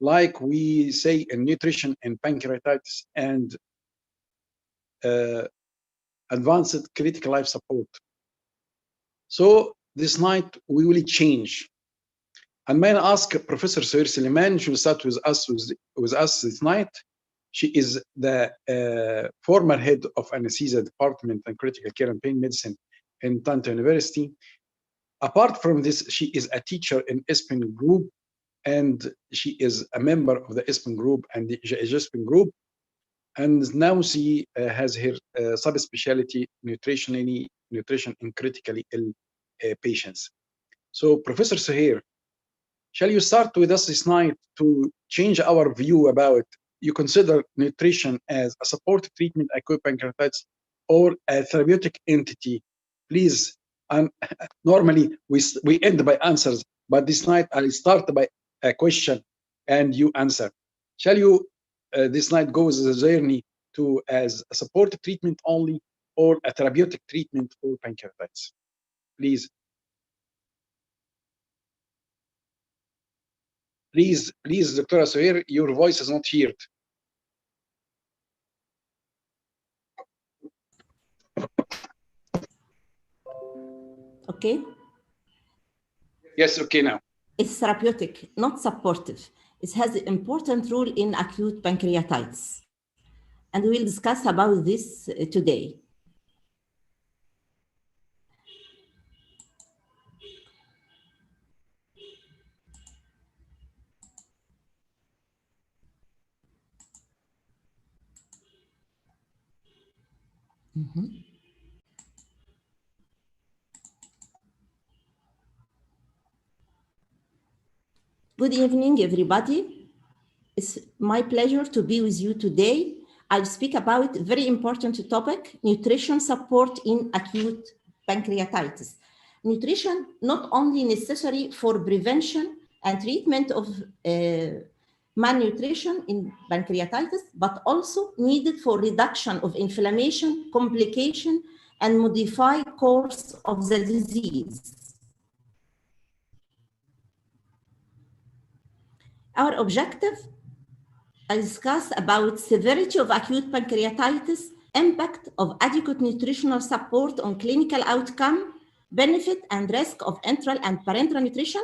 like we say in nutrition and pancreatitis and advanced critical life support. So this night we will change. And may I ask Professor Severity Suleiman, she will start with us this night. She is the former head of anesthesia department and critical care and pain medicine in Tanta University. Apart from this, she is a teacher in ESPN group, and she is a member of the ESPN group and the ESPN group. And now she has her subspecialty nutrition in critically ill patients. So Professor Suhair, shall you start with us this night to change our view about you consider nutrition as a supportive treatment acute pancreatitis or a therapeutic entity? Please, normally we end by answers, but this night I'll start by a question and you answer. Shall you this night go as a journey to as a supportive treatment only or a therapeutic treatment for pancreatitis? Please. Please, Dr. Suhair, your voice is not heard. Okay. Yes, okay now. It's therapeutic, not supportive. It has an important role in acute pancreatitis. And we'll discuss about this today. Good evening, everybody. It's my pleasure to be with you today. I'll speak about a very important topic, nutrition support in acute pancreatitis. Nutrition not only necessary for prevention and treatment of malnutrition in pancreatitis, but also needed for reduction of inflammation, complication, and modify course of the disease. Our objective, I discuss about severity of acute pancreatitis, impact of adequate nutritional support on clinical outcome, benefit and risk of enteral and parenteral nutrition,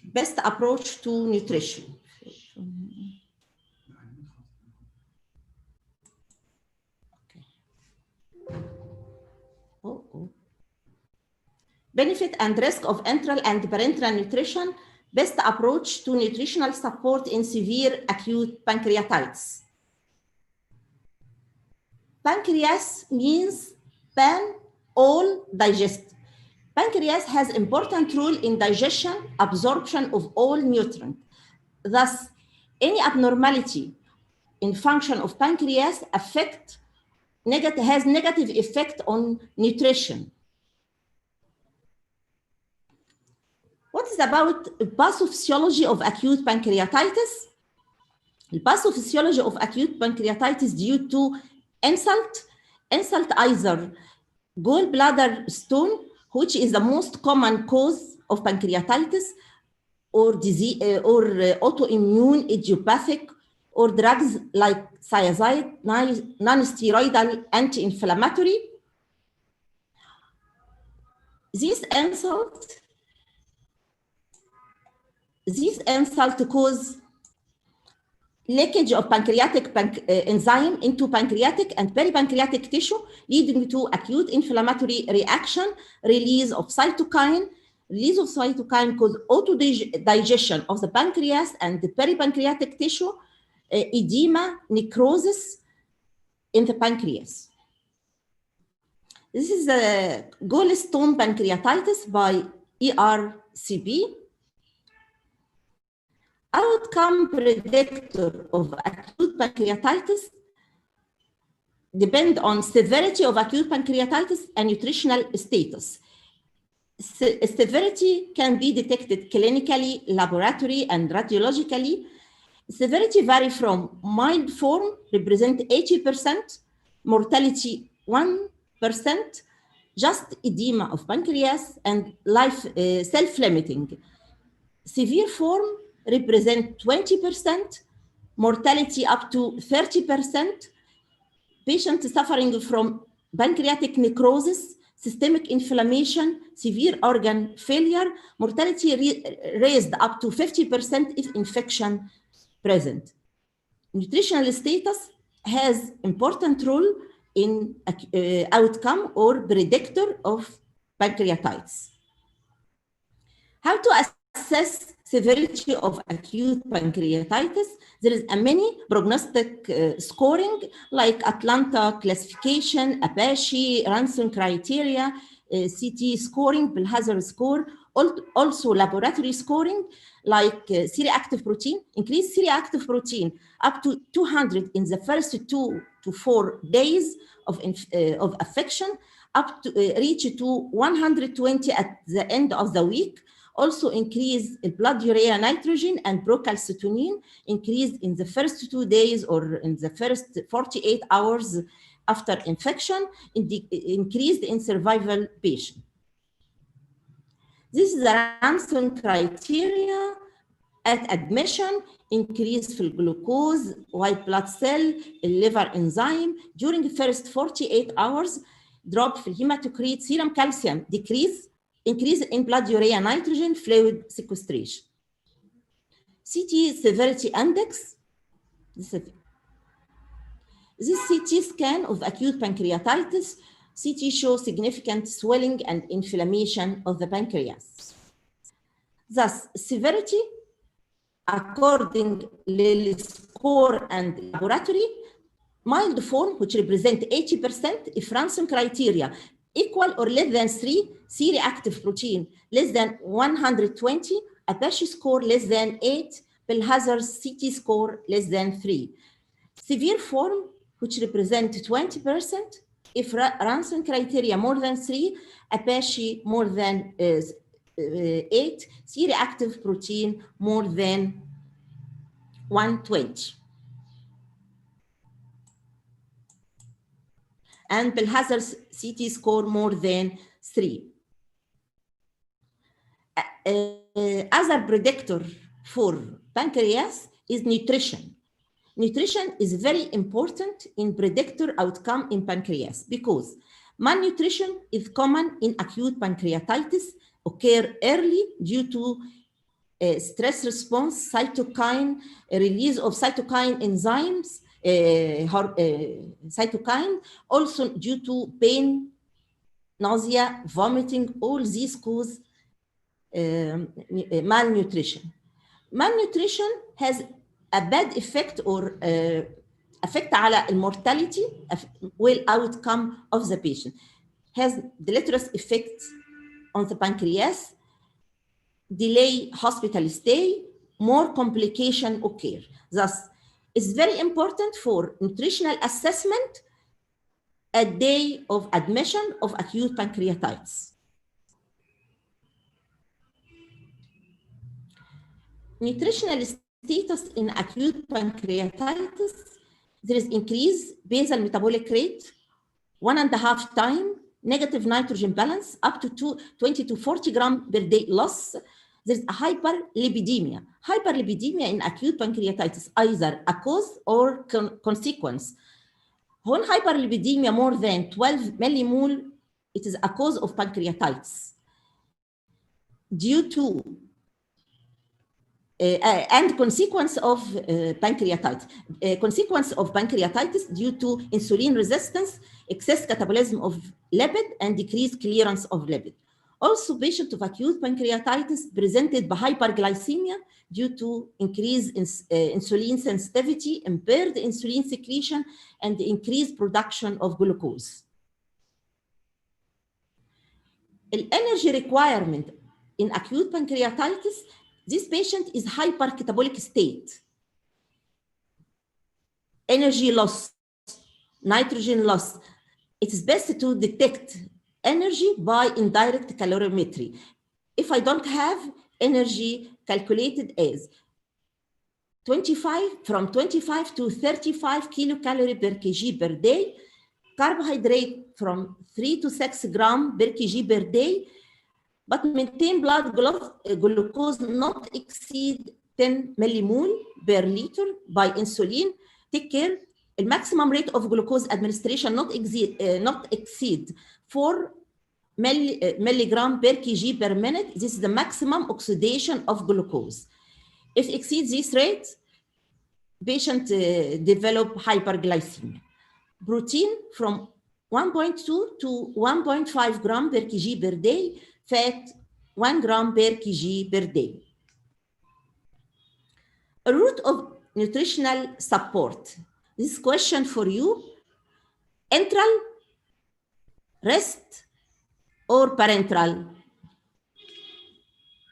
best approach to nutrition. Benefit and risk of enteral and parenteral nutrition, best approach to nutritional support in severe acute pancreatitis. Pancreas means pan, all, digest. Pancreas has important role in digestion, absorption of all nutrients. Thus, any abnormality in function of pancreas has negative effect on nutrition. What is about the pathophysiology of acute pancreatitis? The pathophysiology of acute pancreatitis due to insult either gallbladder stone, which is the most common cause of pancreatitis, or disease, or autoimmune idiopathic, or drugs like thiazide, non-steroidal anti-inflammatory. These insults cause leakage of pancreatic enzyme into pancreatic and peripancreatic tissue, leading to acute inflammatory reaction, release of cytokine. Release of cytokine cause autodigestion of the pancreas and the peripancreatic tissue, edema, necrosis in the pancreas. This is a gallstone pancreatitis by ERCP. Outcome predictor of acute pancreatitis depend on severity of acute pancreatitis and nutritional status. Severity can be detected clinically, laboratory, and radiologically. Severity vary from mild form, represent 80%, mortality 1%, just edema of pancreas, and self-limiting. Severe form represent 20%, mortality up to 30%, patients suffering from pancreatic necrosis, systemic inflammation, severe organ failure, mortality raised up to 50% if infection present. Nutritional status has important role in outcome or predictor of pancreatitis. How to assess severity of acute pancreatitis? There is a many prognostic scoring like Atlanta classification, Apache, Ransom criteria, CT scoring, Bell-Hazard score, also laboratory scoring like C-reactive protein, increased C-reactive protein up to 200 in the first 2 to 4 days of affection, up to reach to 120 at the end of the week. Also increase blood urea nitrogen and procalcitonin, increased in the first 2 days or in the first 48 hours after infection, increased in survival patient. This is the Ransom criteria at admission, increase في glucose, white blood cell, liver enzyme during the first 48 hours, drop في hematocrit, serum calcium decrease, increase in blood urea nitrogen, fluid sequestration. CT severity index. This CT scan of acute pancreatitis, CT shows significant swelling and inflammation of the pancreas. Thus, severity, according to score and laboratory, mild form, which represent 80%, if Ransom criteria equal or less than 3, C-reactive protein less than 120, Apache score less than 8, Bell-Hazard CT score less than 3. Severe form, which represent 20%, if Ransom criteria more than 3, Apache more than 8, C-reactive protein more than 120. And Bell-Hazard CT score more than 3. Other predictor for pancreas is nutrition. Nutrition is very important in predictor outcome in pancreas because malnutrition is common in acute pancreatitis, occur early due to stress response, cytokine, release of cytokine enzymes, cytokine, also due to pain, nausea, vomiting, all these cause malnutrition. Malnutrition has a bad effect or effect على mortality, well outcome of the patient, has deleterious effects on the pancreas, delay hospital stay, more complication occur. Thus, it's very important for nutritional assessment at day of admission of acute pancreatitis. Nutritional status in acute pancreatitis, there is increased basal metabolic rate, 1.5 times, negative nitrogen balance, up to 20 to 40 grams per day loss. There's a hyperlipidemia. Hyperlipidemia in acute pancreatitis, either a cause or consequence. When hyperlipidemia more than 12 millimole, it is a cause of pancreatitis. Due to and consequence of pancreatitis. Consequence of pancreatitis due to insulin resistance, excess catabolism of lipid, and decreased clearance of lipid. Also, patients of acute pancreatitis presented by hyperglycemia due to increased insulin sensitivity, impaired insulin secretion, and increased production of glucose. The energy requirement in acute pancreatitis, this patient is hypercatabolic state. Energy loss, nitrogen loss. It is best to detect energy by indirect calorimetry. If I don't have energy calculated as 25 to 35 kilocalories per kg per day, carbohydrate from 3 to 6 grams per kg per day, but maintain blood glucose not exceed 10 millimole per liter by insulin. Take care. The maximum rate of glucose administration not exceed 4 milligram per kg per minute. This is the maximum oxidation of glucose. If exceeds this rate, patient develop hyperglycemia. Protein from 1.2 to 1.5 gram per kg per day, fat 1 gram per kg per day. A route of nutritional support. This question for you: enteral, rest, or parenteral?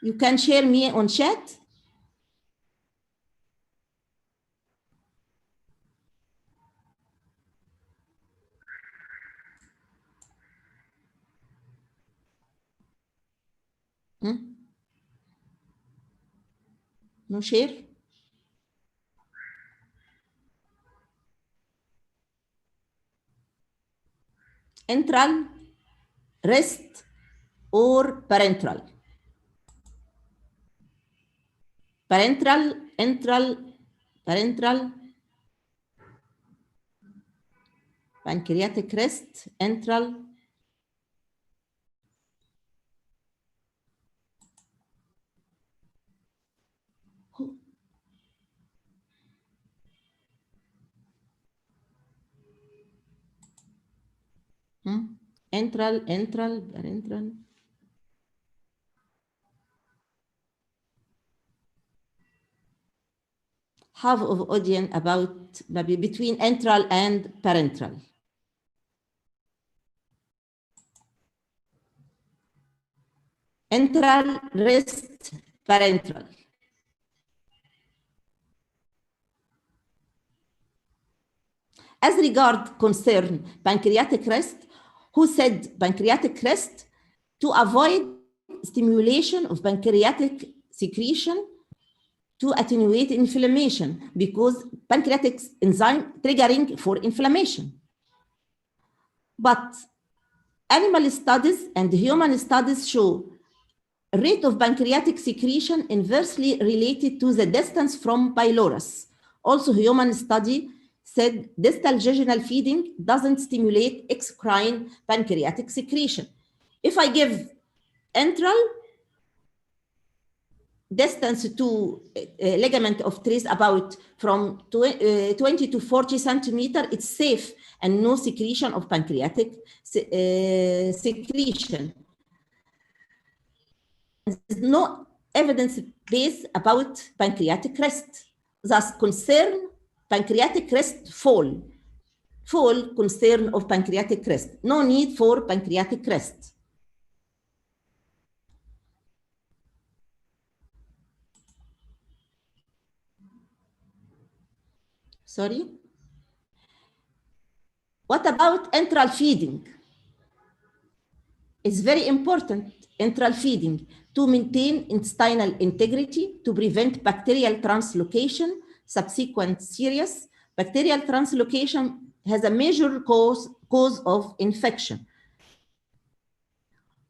You can share me on chat. No share? Enteral, rest, or parenteral? Parenteral, enteral, parenteral, pancreatic rest, enteral. Enteral, parenteral. Half of audience about maybe between enteral and parenteral. Enteral, rest, parenteral. As regard concern pancreatic rest, who said pancreatic rest to avoid stimulation of pancreatic secretion to attenuate inflammation, because pancreatic enzyme triggering for inflammation. But animal studies and human studies show rate of pancreatic secretion inversely related to the distance from pylorus. Also, human study said distal jejunal feeding doesn't stimulate exocrine pancreatic secretion. If I give enteral, distance to ligament of Treece about from 20 to 40 centimeter, it's safe and no secretion of pancreatic secretion. There's no evidence base about pancreatic rest. Thus, concern pancreatic rest fall concern of pancreatic rest. No need for pancreatic rest. Sorry. What about enteral feeding? It's very important, enteral feeding, to maintain intestinal integrity, to prevent bacterial translocation, subsequent serious. Bacterial translocation has a major cause of infection.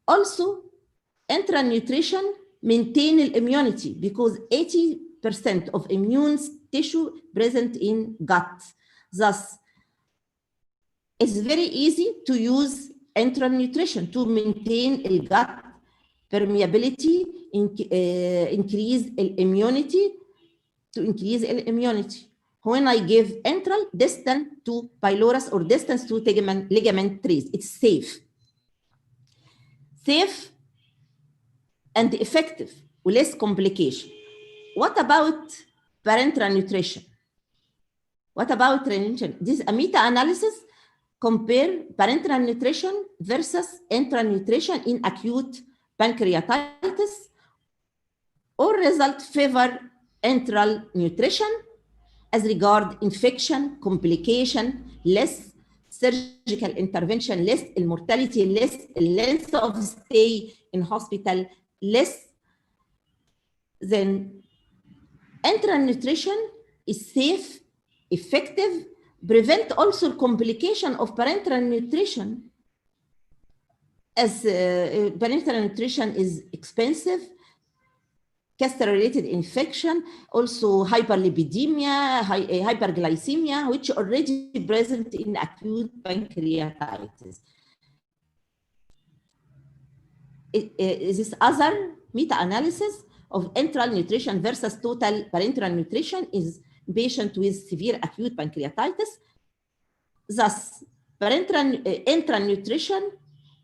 Also, enteral nutrition maintain immunity because 80% of immune tissue present in gut. Thus, it's very easy to use enteral nutrition to maintain gut permeability, increase immunity, When I give enteral, distant to pylorus or distance to ligament Treece, it's safe. Safe and effective, with less complication. What about parenteral nutrition? This is a meta-analysis compare parenteral nutrition versus enteral nutrition in acute pancreatitis. All results favor enteral nutrition as regard infection, complication, less surgical intervention, less mortality, less length of stay in hospital, less. Then enteral nutrition is safe, effective, prevent also complication of parenteral nutrition. as parenteral nutrition is expensive, caster-related infection, also hyperlipidemia, hyperglycemia, which already present in acute pancreatitis. This other meta-analysis of enteral nutrition versus total parenteral nutrition is patient with severe acute pancreatitis. Thus, enteral nutrition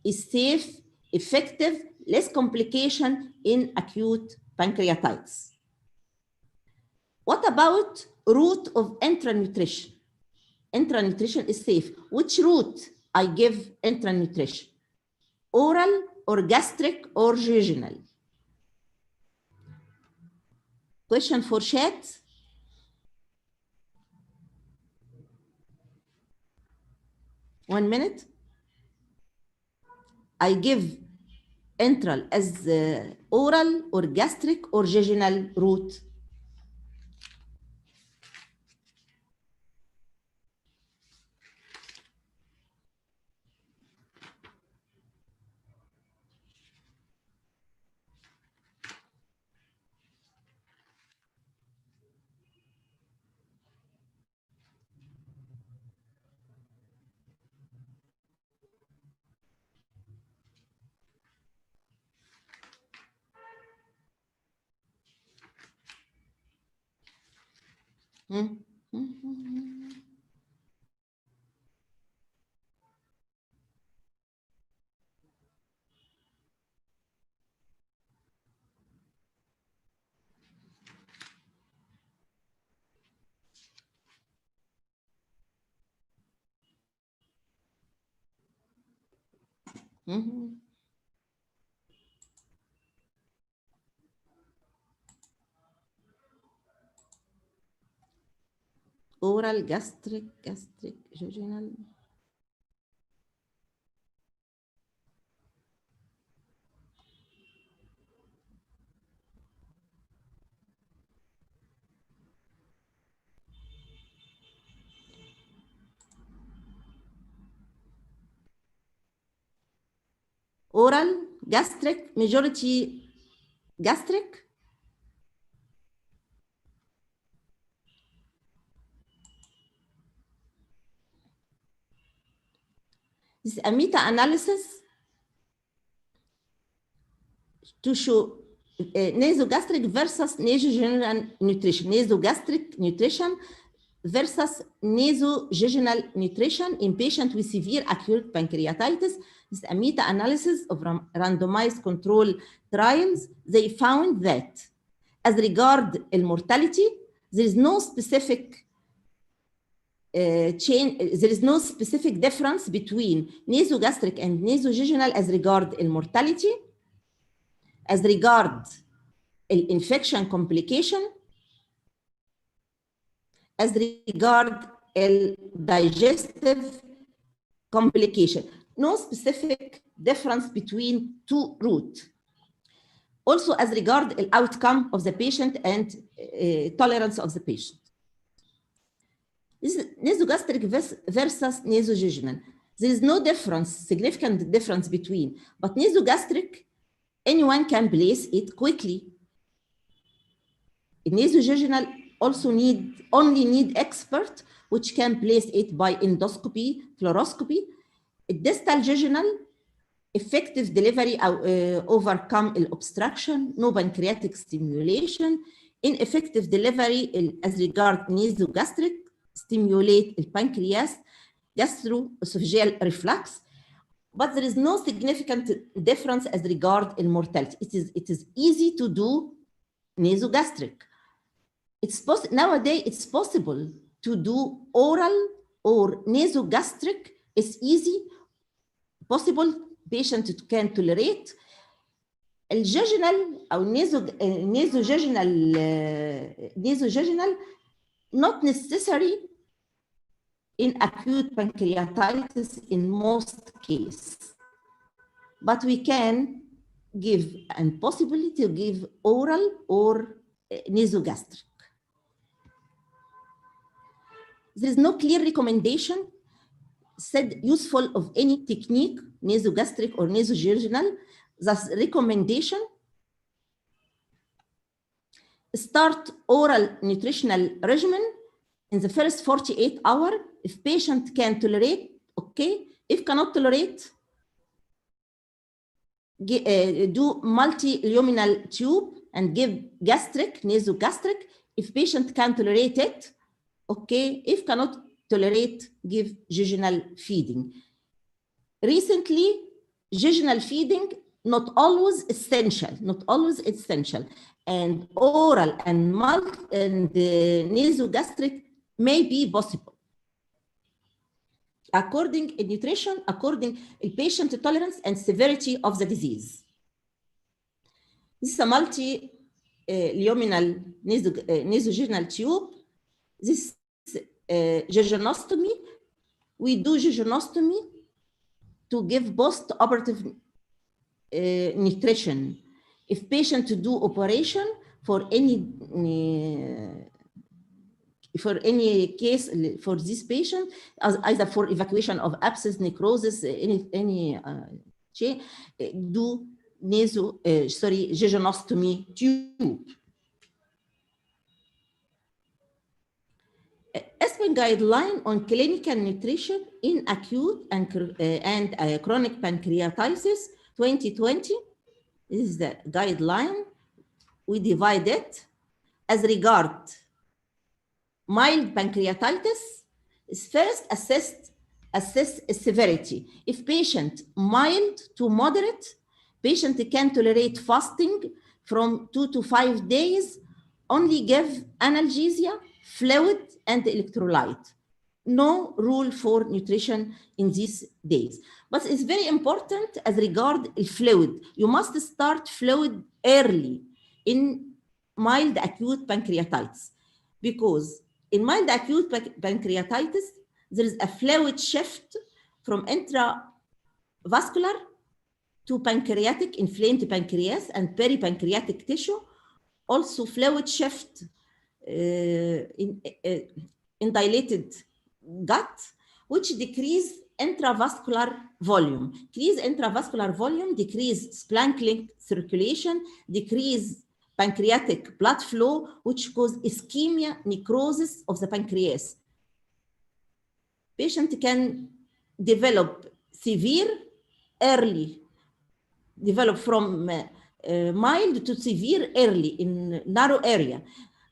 is safe, effective, less complication in acute pancreatitis. What about route of enteral nutrition? Enteral nutrition is safe. Which route I give enteral nutrition? Oral or gastric or jejunal? Question for chat. One minute. I give enteral as oral or gastric or jejunal route. Oral, gastric, jejunal. Oral, gastric, majority gastric. This is a meta-analysis to show nasogastric versus nasogeminal nutrition, nasogastric nutrition versus nasojejunal nutrition in patients with severe acute pancreatitis. This is a meta-analysis of randomized control trials. They found that as regard mortality, there is no specific there is no specific difference between nasogastric and nasojejunal as regard mortality, as regard infection complication, as regard digestive complication. No specific difference between two routes. Also as regard the outcome of the patient and tolerance of the patient. This is nasogastric versus nasojejunal. There is no difference, significant difference between, but nasogastric, anyone can place it quickly. Nasojejunal also only need expert, which can place it by endoscopy, fluoroscopy. Distal jejunal, effective delivery overcome obstruction, no pancreatic stimulation. Ineffective delivery as regard nasogastric, stimulate the pancreas, gastroesophageal reflux, but there is no significant difference as regard mortality. It is easy to do nasogastric. Nowadays, it's possible to do oral or nasogastric. It's easy, possible, patient can tolerate. الجejunal أو nasojejunal not necessary in acute pancreatitis in most cases, but we can give and possibility to give oral or nasogastric. There is no clear recommendation said useful of any technique, nasogastric or nasovaginal. Thus, recommendation: start oral nutritional regimen in the first 48 hours. If patient can tolerate, okay. If cannot tolerate, do multi-luminal tube and give gastric, nasogastric. If patient can tolerate it, okay. If cannot tolerate, give jejunal feeding. Recently, jejunal feeding not always essential, and oral and nasogastric may be possible. According to nutrition, according to patient tolerance and severity of the disease. This is a multi-luminal nasovaginal tube. This jejunostomy. We do jejunostomy to give post-operative nutrition. If patient do operation for any case for this patient, either for evacuation of abscess, necrosis, any do jejunostomy tube. ESPEN guideline on clinical nutrition in acute and chronic pancreatitis 2020. This is the guideline. We divide it as regard mild pancreatitis is first assess severity. If patient mild to moderate, patient can tolerate fasting from 2 to 5 days, only give analgesia, fluid, and electrolyte. No rule for nutrition in these days. But it's very important as regard fluid. You must start fluid early in mild acute pancreatitis, because in mild acute pancreatitis, there is a fluid shift from intravascular to pancreatic, inflamed pancreas and peripancreatic tissue. Also fluid shift in dilated gut, which decrease intravascular volume. Decrease intravascular volume, decrease splanchnic circulation, decrease pancreatic blood flow, which cause ischemia, necrosis of the pancreas. Patient can develop severe early, develop from mild to severe early in narrow area.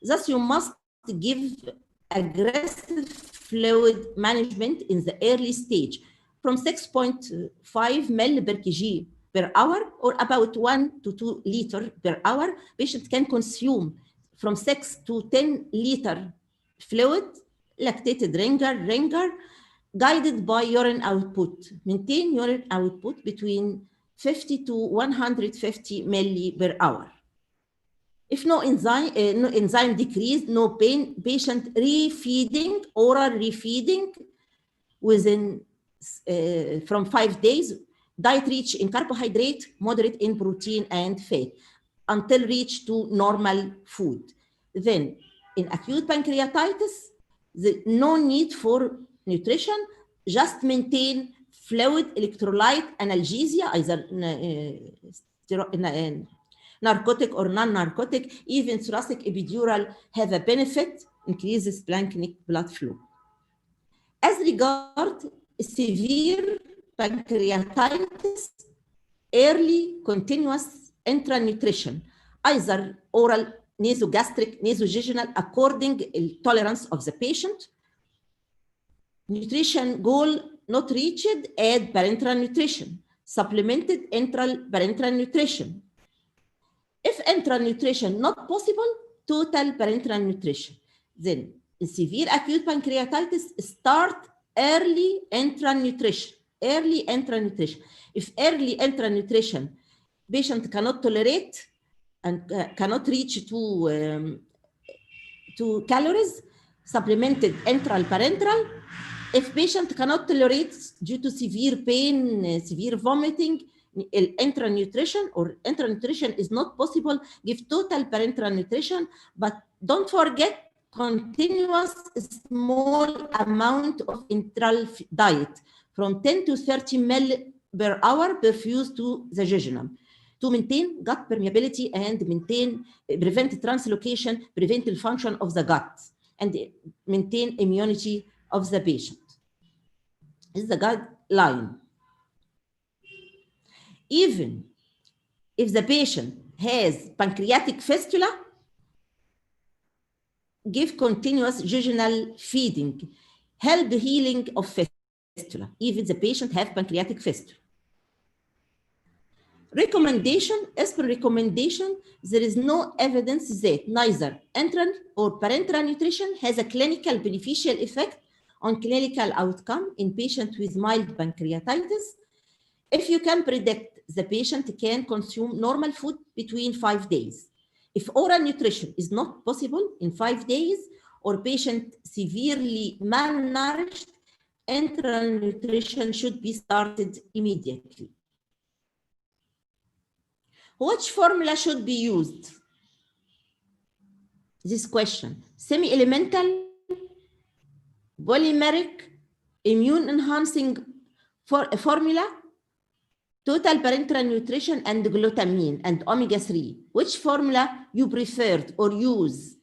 Thus, you must give aggressive fluid management in the early stage from 6.5 ml per kg per hour, or about 1 to 2 liters per hour. Patient can consume from 6 to 10 liter fluid, lactated ringer, guided by urine output. Maintain urine output between 50 to 150 milli per hour. If no enzyme decrease, no pain, patient refeeding, oral refeeding within from 5 days, diet rich in carbohydrate, moderate in protein and fat, until reach to normal food. Then in acute pancreatitis, no need for nutrition, just maintain fluid, electrolyte, analgesia, either narcotic or non-narcotic. Even thoracic epidural have a benefit, increases splanchnic blood flow. As regard severe pancreatitis, early continuous intranutrition, either oral, nasogastric, nasovaginal, according to tolerance of the patient. Nutrition goal not reached, add parenteral nutrition. Supplemented parenteral nutrition. If enteral nutrition not possible, total parenteral nutrition. Then in severe acute pancreatitis, start early enteral nutrition. If early enteral nutrition, patient cannot tolerate and cannot reach to calories, supplemented enteral parenteral. If patient cannot tolerate due to severe pain, severe vomiting, enteral nutrition or enteral nutrition is not possible, give total parenteral nutrition. But don't forget continuous small amount of enteral diet from 10 to 30 ml per hour perfused to the jejunum to maintain gut permeability and prevent translocation, prevent the function of the gut, and maintain immunity of the patient. This is the guideline. Even if the patient has pancreatic fistula, give continuous jejunal feeding, help the healing of fistula, even the patient have pancreatic fistula. Recommendation, as per recommendation, there is no evidence that neither enteral or parenteral nutrition has a clinical beneficial effect on clinical outcome in patients with mild pancreatitis. If you can predict the patient can consume normal food between 5 days. If oral nutrition is not possible in 5 days or patient severely malnourished, enteral nutrition should be started immediately. Which formula should be used? This question. Semi-elemental, polymeric, immune-enhancing formula, total parenteral nutrition, and glutamine and omega-3. Which formula you preferred or use?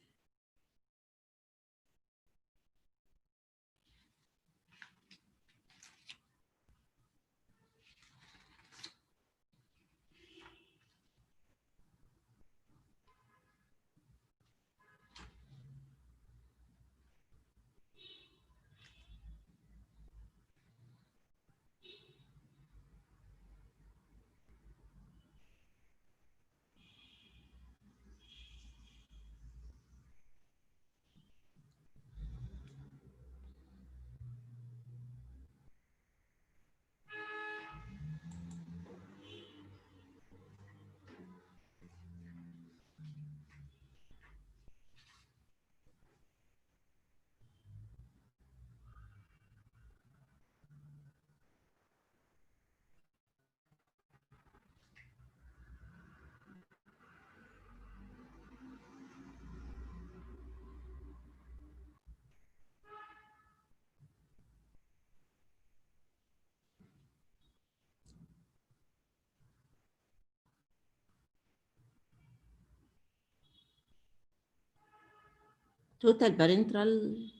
Total parenteral.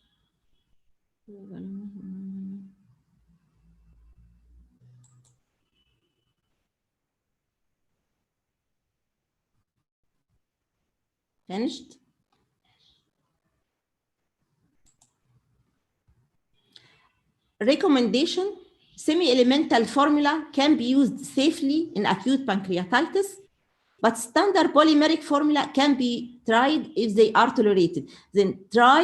Finished? Recommendation, semi-elemental formula can be used safely in acute pancreatitis, but standard polymeric formula can be tried if they are tolerated. Then try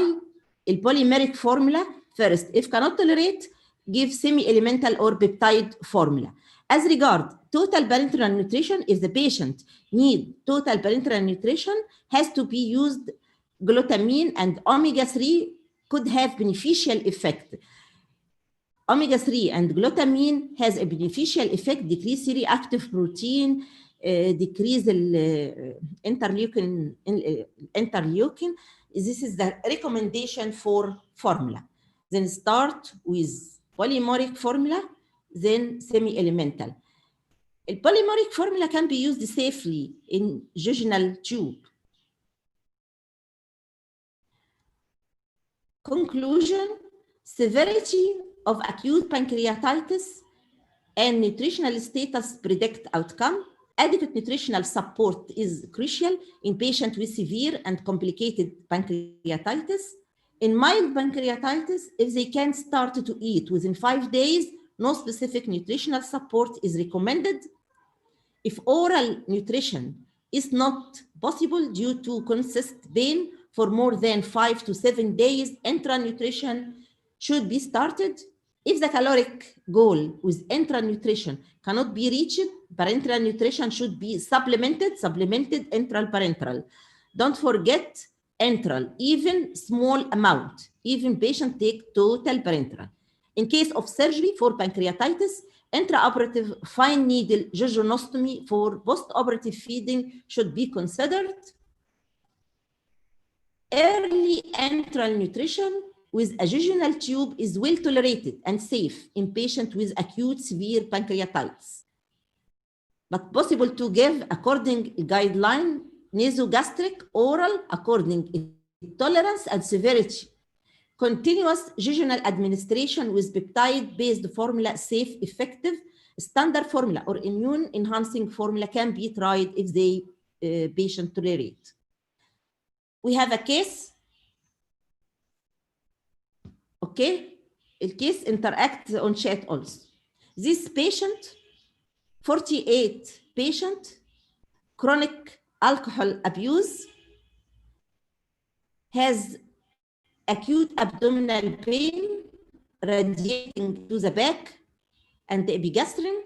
a polymeric formula first. If cannot tolerate, give semi-elemental or peptide formula. As regard total parenteral nutrition, if the patient needs total parenteral nutrition, has to be used glutamine and omega-3 could have beneficial effect. Omega-3 and glutamine has a beneficial effect, decrease C-reactive protein, decrease interleukin. This is the recommendation for formula. Then start with polymeric formula, then semi-elemental. A polymeric formula can be used safely in jejunal tube. Conclusion, severity of acute pancreatitis and nutritional status predict outcome. Adequate nutritional support is crucial in patients with severe and complicated pancreatitis. In mild pancreatitis, if they can start to eat within 5 days, no specific nutritional support is recommended. If oral nutrition is not possible due to consistent pain for more than 5 to 7 days, enteral nutrition should be started. If the caloric goal with enteral nutrition cannot be reached, parenteral nutrition should be supplemented enteral parenteral. Don't forget enteral, even small amount, even patient take total parenteral. In case of surgery for pancreatitis, intraoperative fine needle jejunostomy for post-operative feeding should be considered. Early enteral nutrition with a jejunal tube is well tolerated and safe in patients with acute severe pancreatitis, but possible to give according guideline nasogastric oral according tolerance and severity. Continuous jejunal administration with peptide-based formula, safe, effective, standard formula or immune-enhancing formula can be tried if the patient tolerate. We have a case. Okay, the case interact on chat also. This patient, 48 patient, chronic alcohol abuse, has acute abdominal pain radiating to the back and the epigastrium,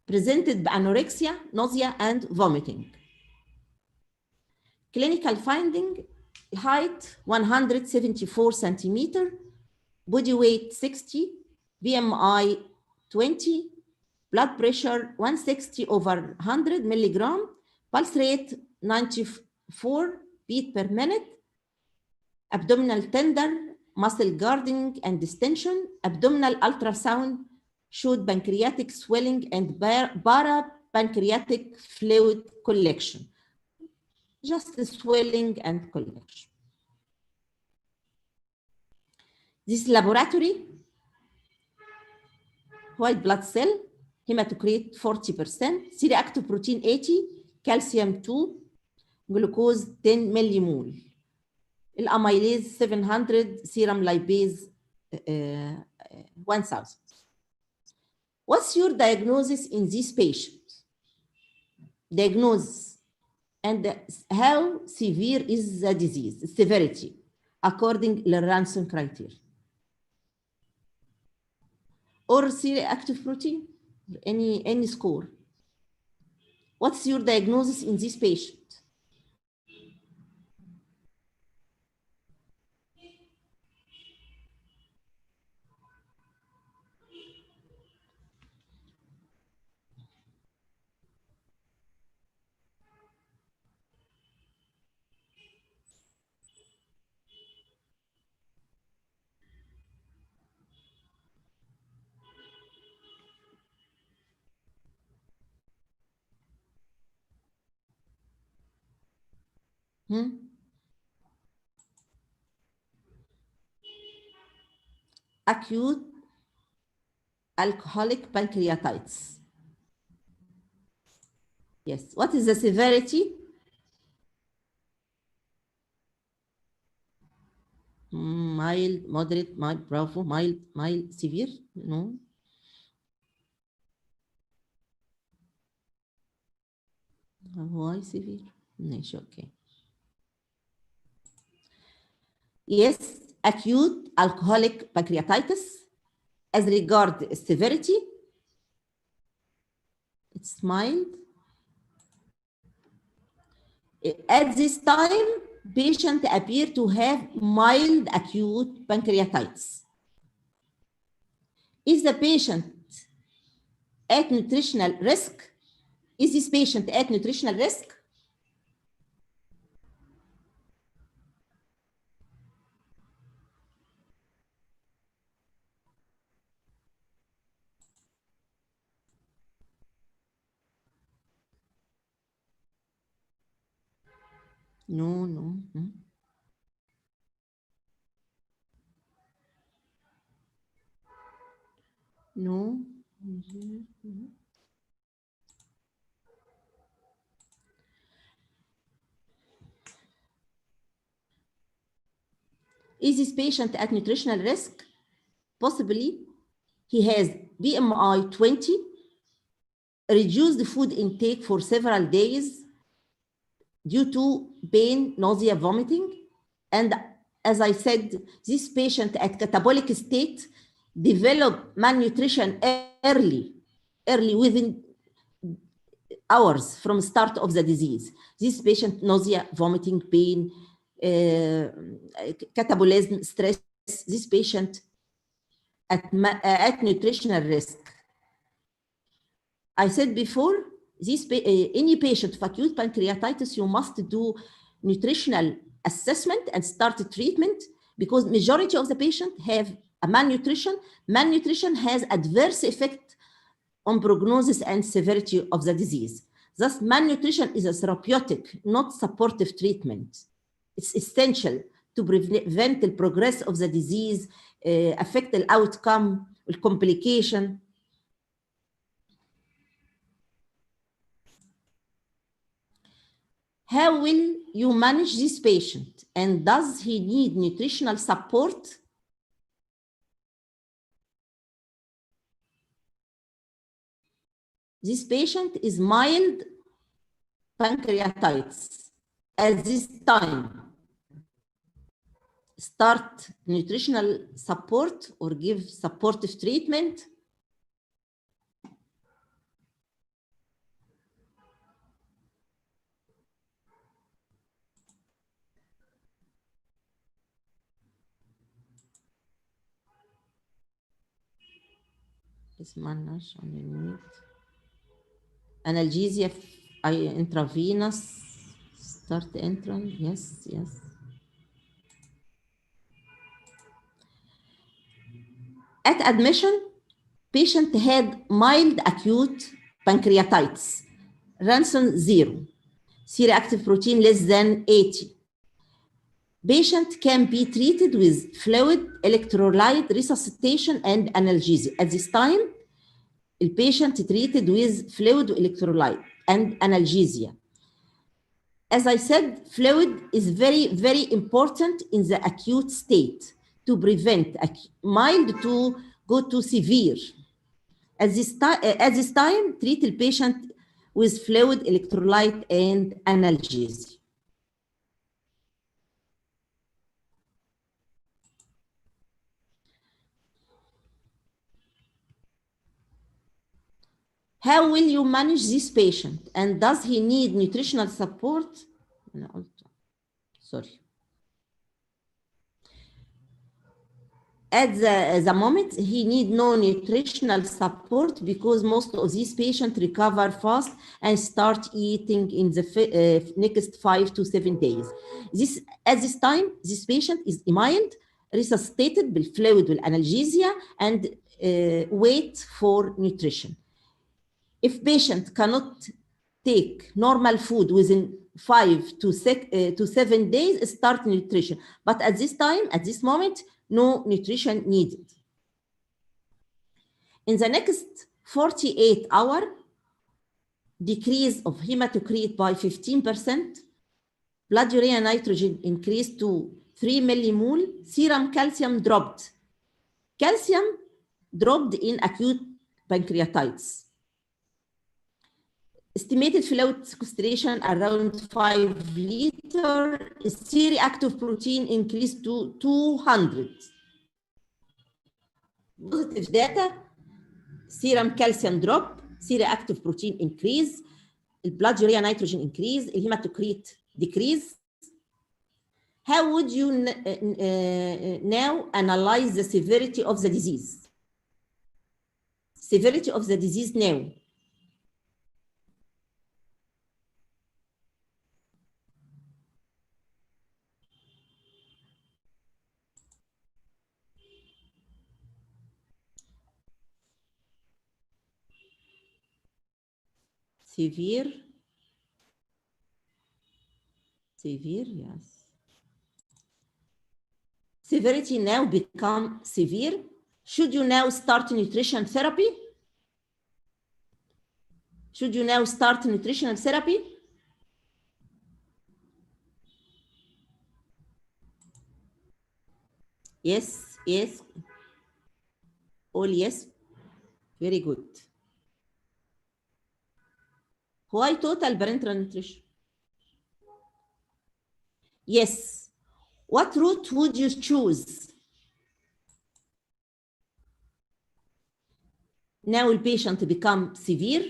presented by anorexia, nausea, and vomiting. Clinical finding: height 174 centimeter, body weight 60, BMI 20, blood pressure 160/100 milligram, pulse rate 94 beat per minute, abdominal tender, muscle guarding and distension. Abdominal ultrasound showed pancreatic swelling and parapancreatic fluid collection. Just swelling and collection. This laboratory: white blood cell, hematocrit 40%, C-reactive protein 80, calcium 2, glucose 10 millimole, amylase 700, serum lipase 1000. What's your diagnosis in this patient? Diagnosis and how severe is the disease, severity, according to Ransom criteria. Or C-reactive protein, any score. What's your diagnosis in this patient? Acute alcoholic pancreatitis. Yes. What is the severity? Mild, moderate, mild, bravo, mild, severe? No. Why severe? ماشي, okay. Yes, acute alcoholic pancreatitis. As regard severity, it's mild. At this time, patient appear to have mild acute pancreatitis. Is the patient at nutritional risk? Is this patient at nutritional risk? No, no. No. Is this patient at nutritional risk? Possibly. He has BMI 20, reduced food intake for several days due to pain, nausea, vomiting. And as I said, this patient at catabolic state developed malnutrition early within hours from start of the disease. This patient, nausea, vomiting, pain, catabolism, stress, this patient at nutritional risk. I said before, any patient with acute pancreatitis, you must do nutritional assessment and start treatment, because majority of the patient have a malnutrition. Malnutrition has adverse effect on prognosis and severity of the disease. Thus, malnutrition is a therapeutic, not supportive treatment. It's essential to prevent the progress of the disease, affect the outcome, the complication. How will you manage this patient? And does he need nutritional support? This patient is mild pancreatitis. At this time, start nutritional support or give supportive treatment. Is managed on the need. Analgesia intravenous. Start entrance. Yes, yes. At admission, patient had mild acute pancreatitis, ransom 0, C-reactive protein less than 80. Patient can be treated with fluid, electrolyte, resuscitation, and analgesia. At this time, the patient treated with fluid, electrolyte, and analgesia. As I said, fluid is very, very important in the acute state to prevent mild to go to severe. At this time, treat the patient with fluid, electrolyte, and analgesia. How will you manage this patient? And does he need nutritional support? No, sorry. At the moment, he need no nutritional support because most of these patients recover fast and start eating in the next 5 to 7 days. At this time, this patient is mild, resuscitated with fluid with analgesia, and wait for nutrition. If patient cannot take normal food within 5 to 7 days, start nutrition. But at this time, at this moment, no nutrition needed. In the next 48 hours, decrease of hematocrit by 15%, blood urea nitrogen increased to 3 millimole, serum calcium dropped. Calcium dropped in acute pancreatitis. Estimated fluid sequestration around 5 liters. C-reactive protein increased to 200. Positive data, serum calcium drop, C-reactive protein increase, blood urea nitrogen increase, hematocrit decrease. How would you now analyze the severity of the disease? Severity of the disease now. Severe, yes. Severity now become severe. Should you now start nutrition therapy? Should you now start nutritional therapy? Yes, yes. All yes. Very good. Why total parenteral nutrition? Yes. What route would you choose? Now the patient become severe,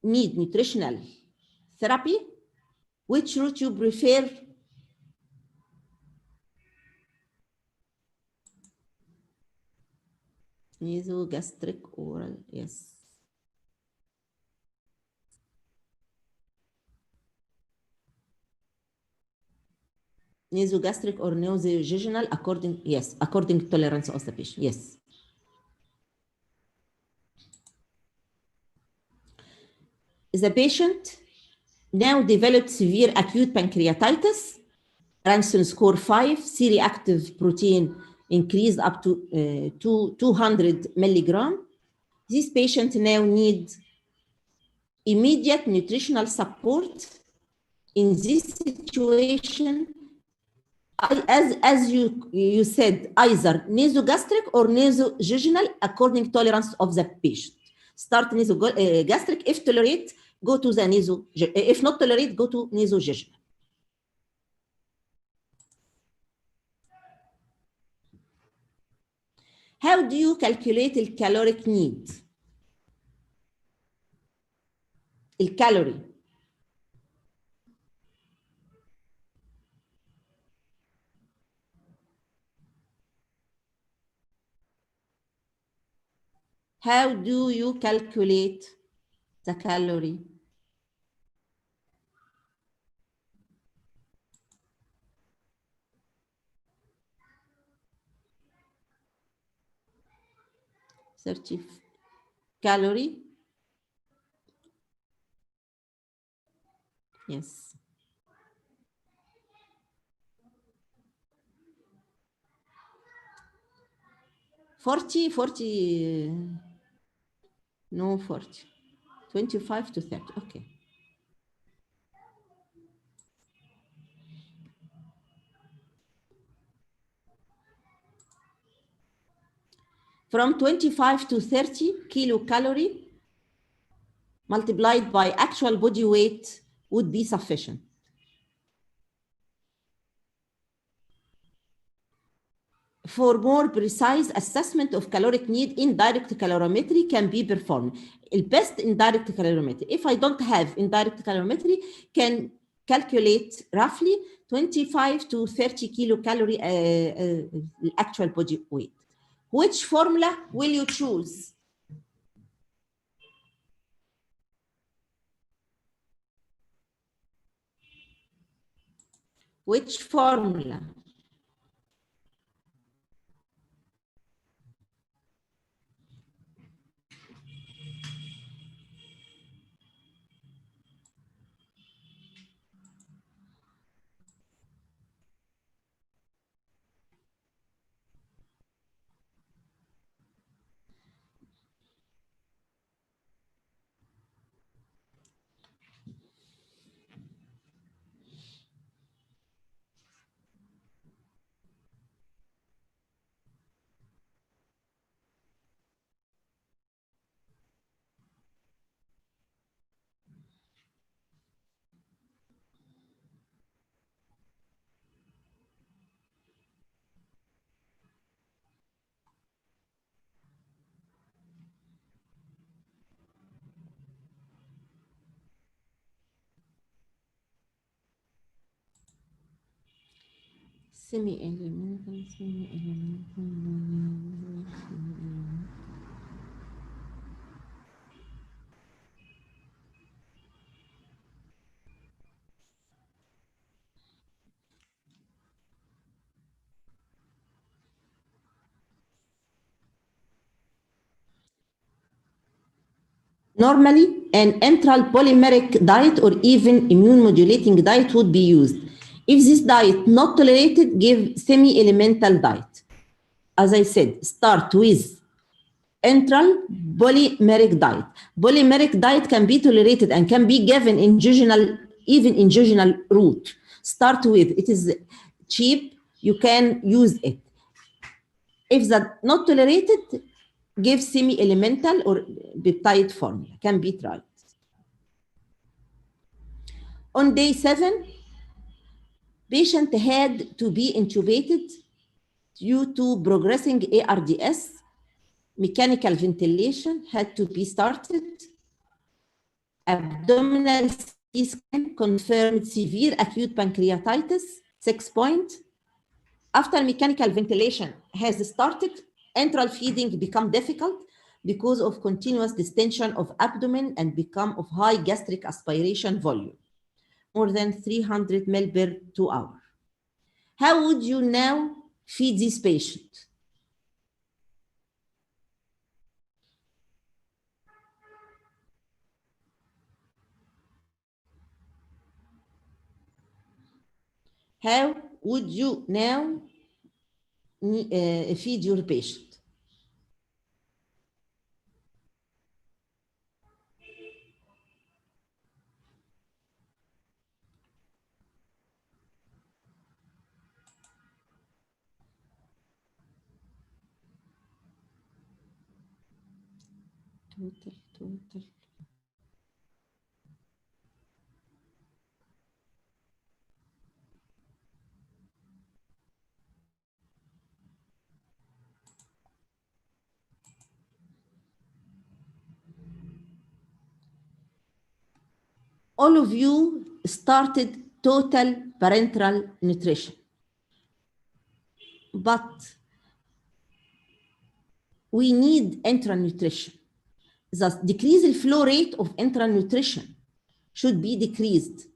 need nutritional therapy. Which route you prefer? Nasogastric oral, yes. Nasogastric or nasojejunal according, yes, according to tolerance of the patient, yes. The patient now developed severe acute pancreatitis, Ranson score 5, C-reactive protein increased up to 200 milligram. This patient now needs immediate nutritional support. In this situation, as you said, either nasogastric or nasojejunal according to tolerance of the patient. Start nasogastric, if tolerate, go to the if not tolerate, go to nasojejunal. How do you calculate the caloric need? The calorie. How do you calculate the calorie? Calorie. Yes. Forty, no 40, 25 to 30, okay. From 25 to 30 kilocalorie multiplied by actual body weight would be sufficient. For more precise assessment of caloric need, indirect calorimetry can be performed. The best indirect calorimetry, if I don't have indirect calorimetry, can calculate roughly 25 to 30 kilocalorie actual body weight. Which formula will you choose? Which formula? Semi-elemental. Normally, an enteral polymeric diet or even immune modulating diet would be used. If this diet not tolerated, give semi-elemental diet. As I said, start with enteral polymeric diet. Polymeric diet can be tolerated and can be given in jejunal, even in jejunal route. Start with, it is cheap, you can use it. If that not tolerated, give semi-elemental or peptide formula, can be tried. On day 7, patient had to be intubated due to progressing ARDS. Mechanical ventilation had to be started. Abdominal CT scan confirmed severe acute pancreatitis, 6 point. After mechanical ventilation has started, enteral feeding become difficult because of continuous distension of abdomen and become of high gastric aspiration volume, more than 300 ml per 2 hours. How would you now feed this patient? How would you now feed your patient? Total. All of you started total parenteral nutrition, but we need enteral nutrition. Thus, decrease the flow rate of enteral nutrition should be decreased.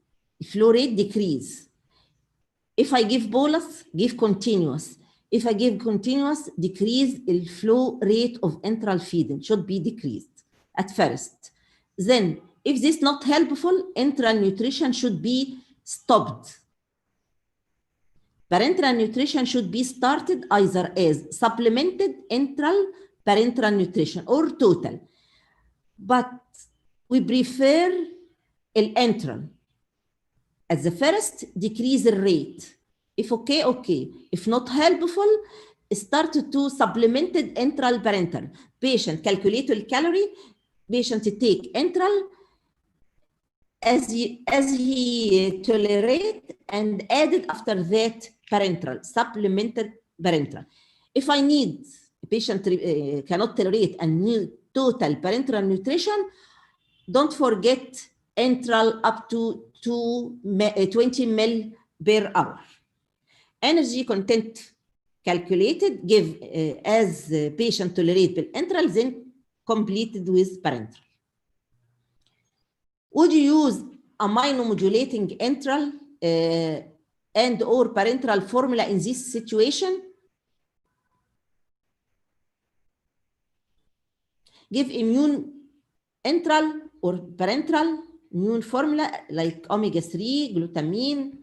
Flow rate decrease. If I give bolus, give continuous. If I give continuous, decrease the flow rate of enteral feeding should be decreased at first. Then, if this is not helpful, enteral nutrition should be stopped. Parenteral nutrition should be started either as supplemented enteral parenteral nutrition or total. But we prefer enteral. At the first, decrease the rate. If okay, okay. If not helpful, start to supplemented enteral parenteral. Patient calculate the calorie. Patient take enteral as he tolerate and added after that parenteral, supplemented parenteral. If I need a patient cannot tolerate and need total parenteral nutrition, don't forget enteral up to 20 ml per hour. Energy content calculated, give as patient tolerate per enteral, then completed with parenteral. Would you use immunomodulating enteral and or parenteral formula in this situation? Give immune enteral or parenteral immune formula like omega-3, glutamine.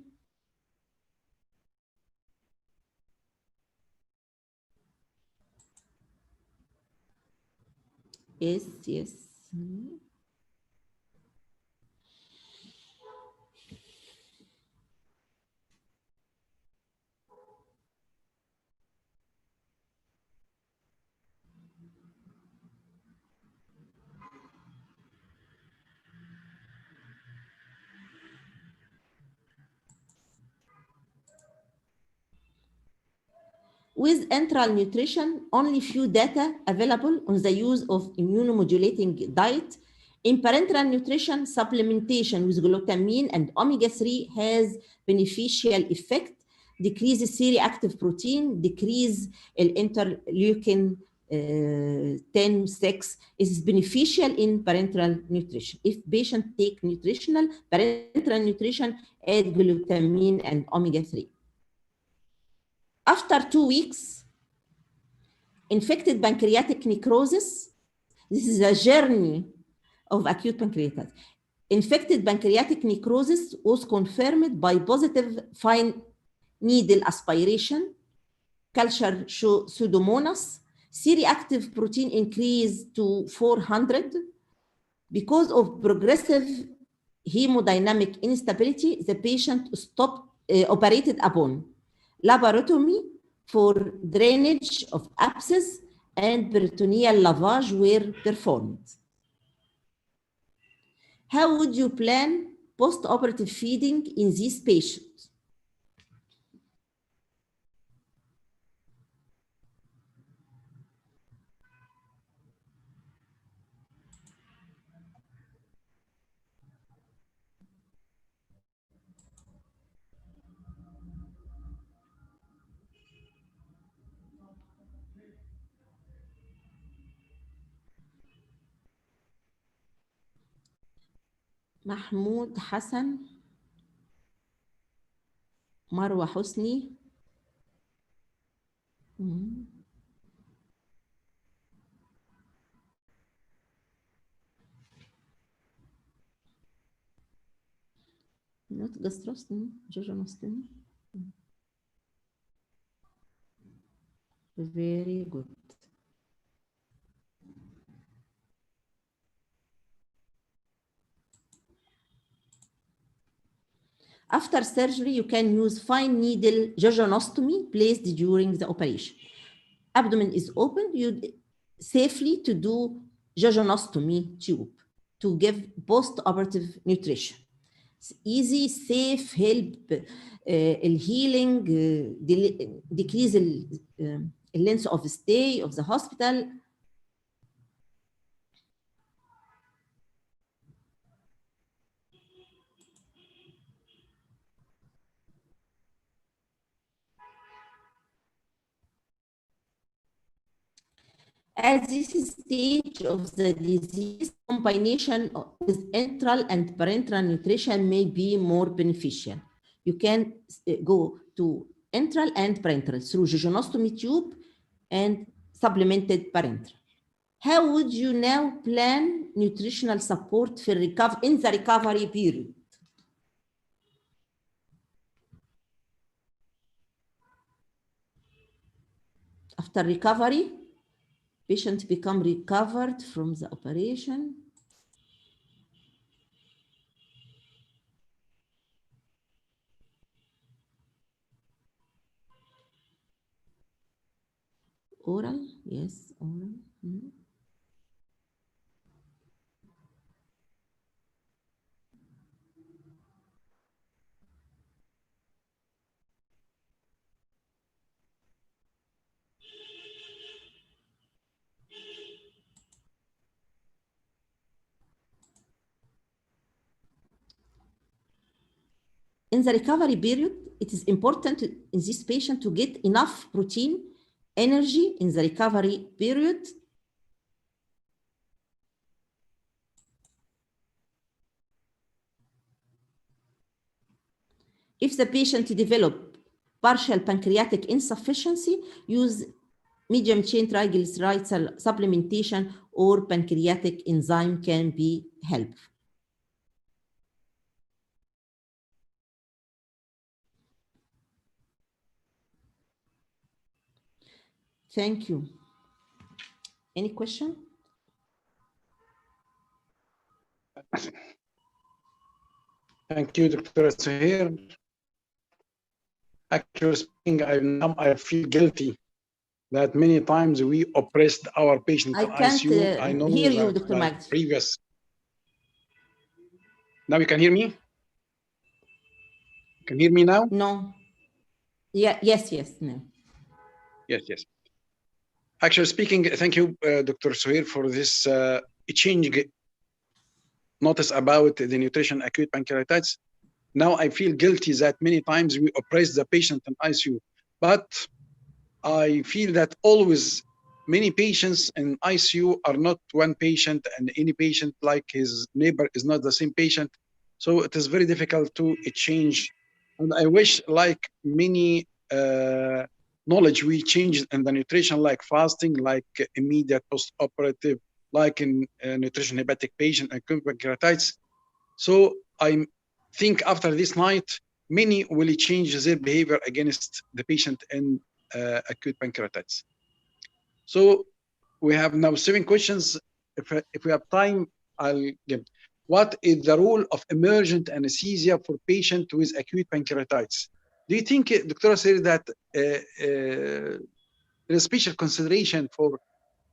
Yes, yes. With enteral nutrition, only few data available on the use of immunomodulating diet. In parenteral nutrition, supplementation with glutamine and omega-3 has beneficial effect, decrease C-reactive protein, decrease interleukin 10-6 is beneficial in parenteral nutrition. If patient take nutritional, parenteral nutrition, add glutamine and omega-3. After 2 weeks, infected pancreatic necrosis, this is a journey of acute pancreatitis. Infected pancreatic necrosis was confirmed by positive fine needle aspiration, culture show Pseudomonas, C-reactive protein increased to 400. Because of progressive hemodynamic instability, the patient stopped, operated upon laparotomy for drainage of abscess and peritoneal lavage were performed. How would you plan post-operative feeding in these patients? محمود حسن، مروة حسني، Not gastrostomy, jejunostomy. Very good. After surgery, you can use fine needle jejunostomy placed during the operation. Abdomen is opened, you safely to do jejunostomy tube to give post-operative nutrition. It's easy, safe, help healing, decrease the length of stay of the hospital. At this stage of the disease, combination with enteral and parenteral nutrition may be more beneficial. You can go to enteral and parenteral through jejunostomy tube and supplemented parenteral. How would you now plan nutritional support for in the recovery period? After recovery, patient become recovered from the operation. Oral, yes, oral. In the recovery period, it is important in this patient to get enough protein, energy in the recovery period. If the patient develop partial pancreatic insufficiency, use medium chain triglyceride supplementation or pancreatic enzyme can be helpful. Thank you. Any question? Thank you, Dr. Suhair. Actually speaking, I feel guilty that many times we oppressed our patient I can't hear you, Dr. Magdi. Previous. Now you can hear me? Can you hear me now? No. Yeah. Yes. No. Yes. Actually speaking, thank you, Dr. Suhair, for this changing notice about the nutrition acute pancreatitis. Now I feel guilty that many times we oppress the patient in ICU, but I feel that always many patients in ICU are not one patient, and any patient like his neighbor is not the same patient. So it is very difficult to change. And I wish like many knowledge we changed in the nutrition, like fasting, like immediate post-operative, like in nutrition hepatic patient and acute pancreatitis. So I think after this night, many will change their behavior against the patient in acute pancreatitis. So we have now 7 questions. If we have time, I'll give. What is the role of emergent anesthesia for patient with acute pancreatitis? Do you think, Dr. said that there is special consideration for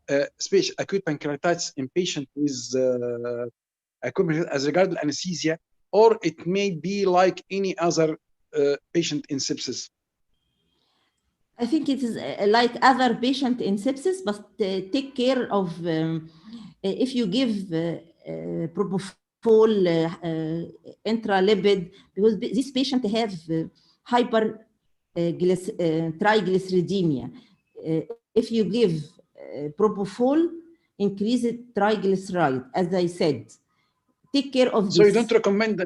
acute pancreatitis in patient with acute as regard to anesthesia, or it may be like any other patient in sepsis? I think it is like other patient in sepsis, but take care of if you give propofol, intralipid, because this patient have triglyceridemia. If you give propofol, increase triglyceride, as I said. Take care of this. So you don't recommend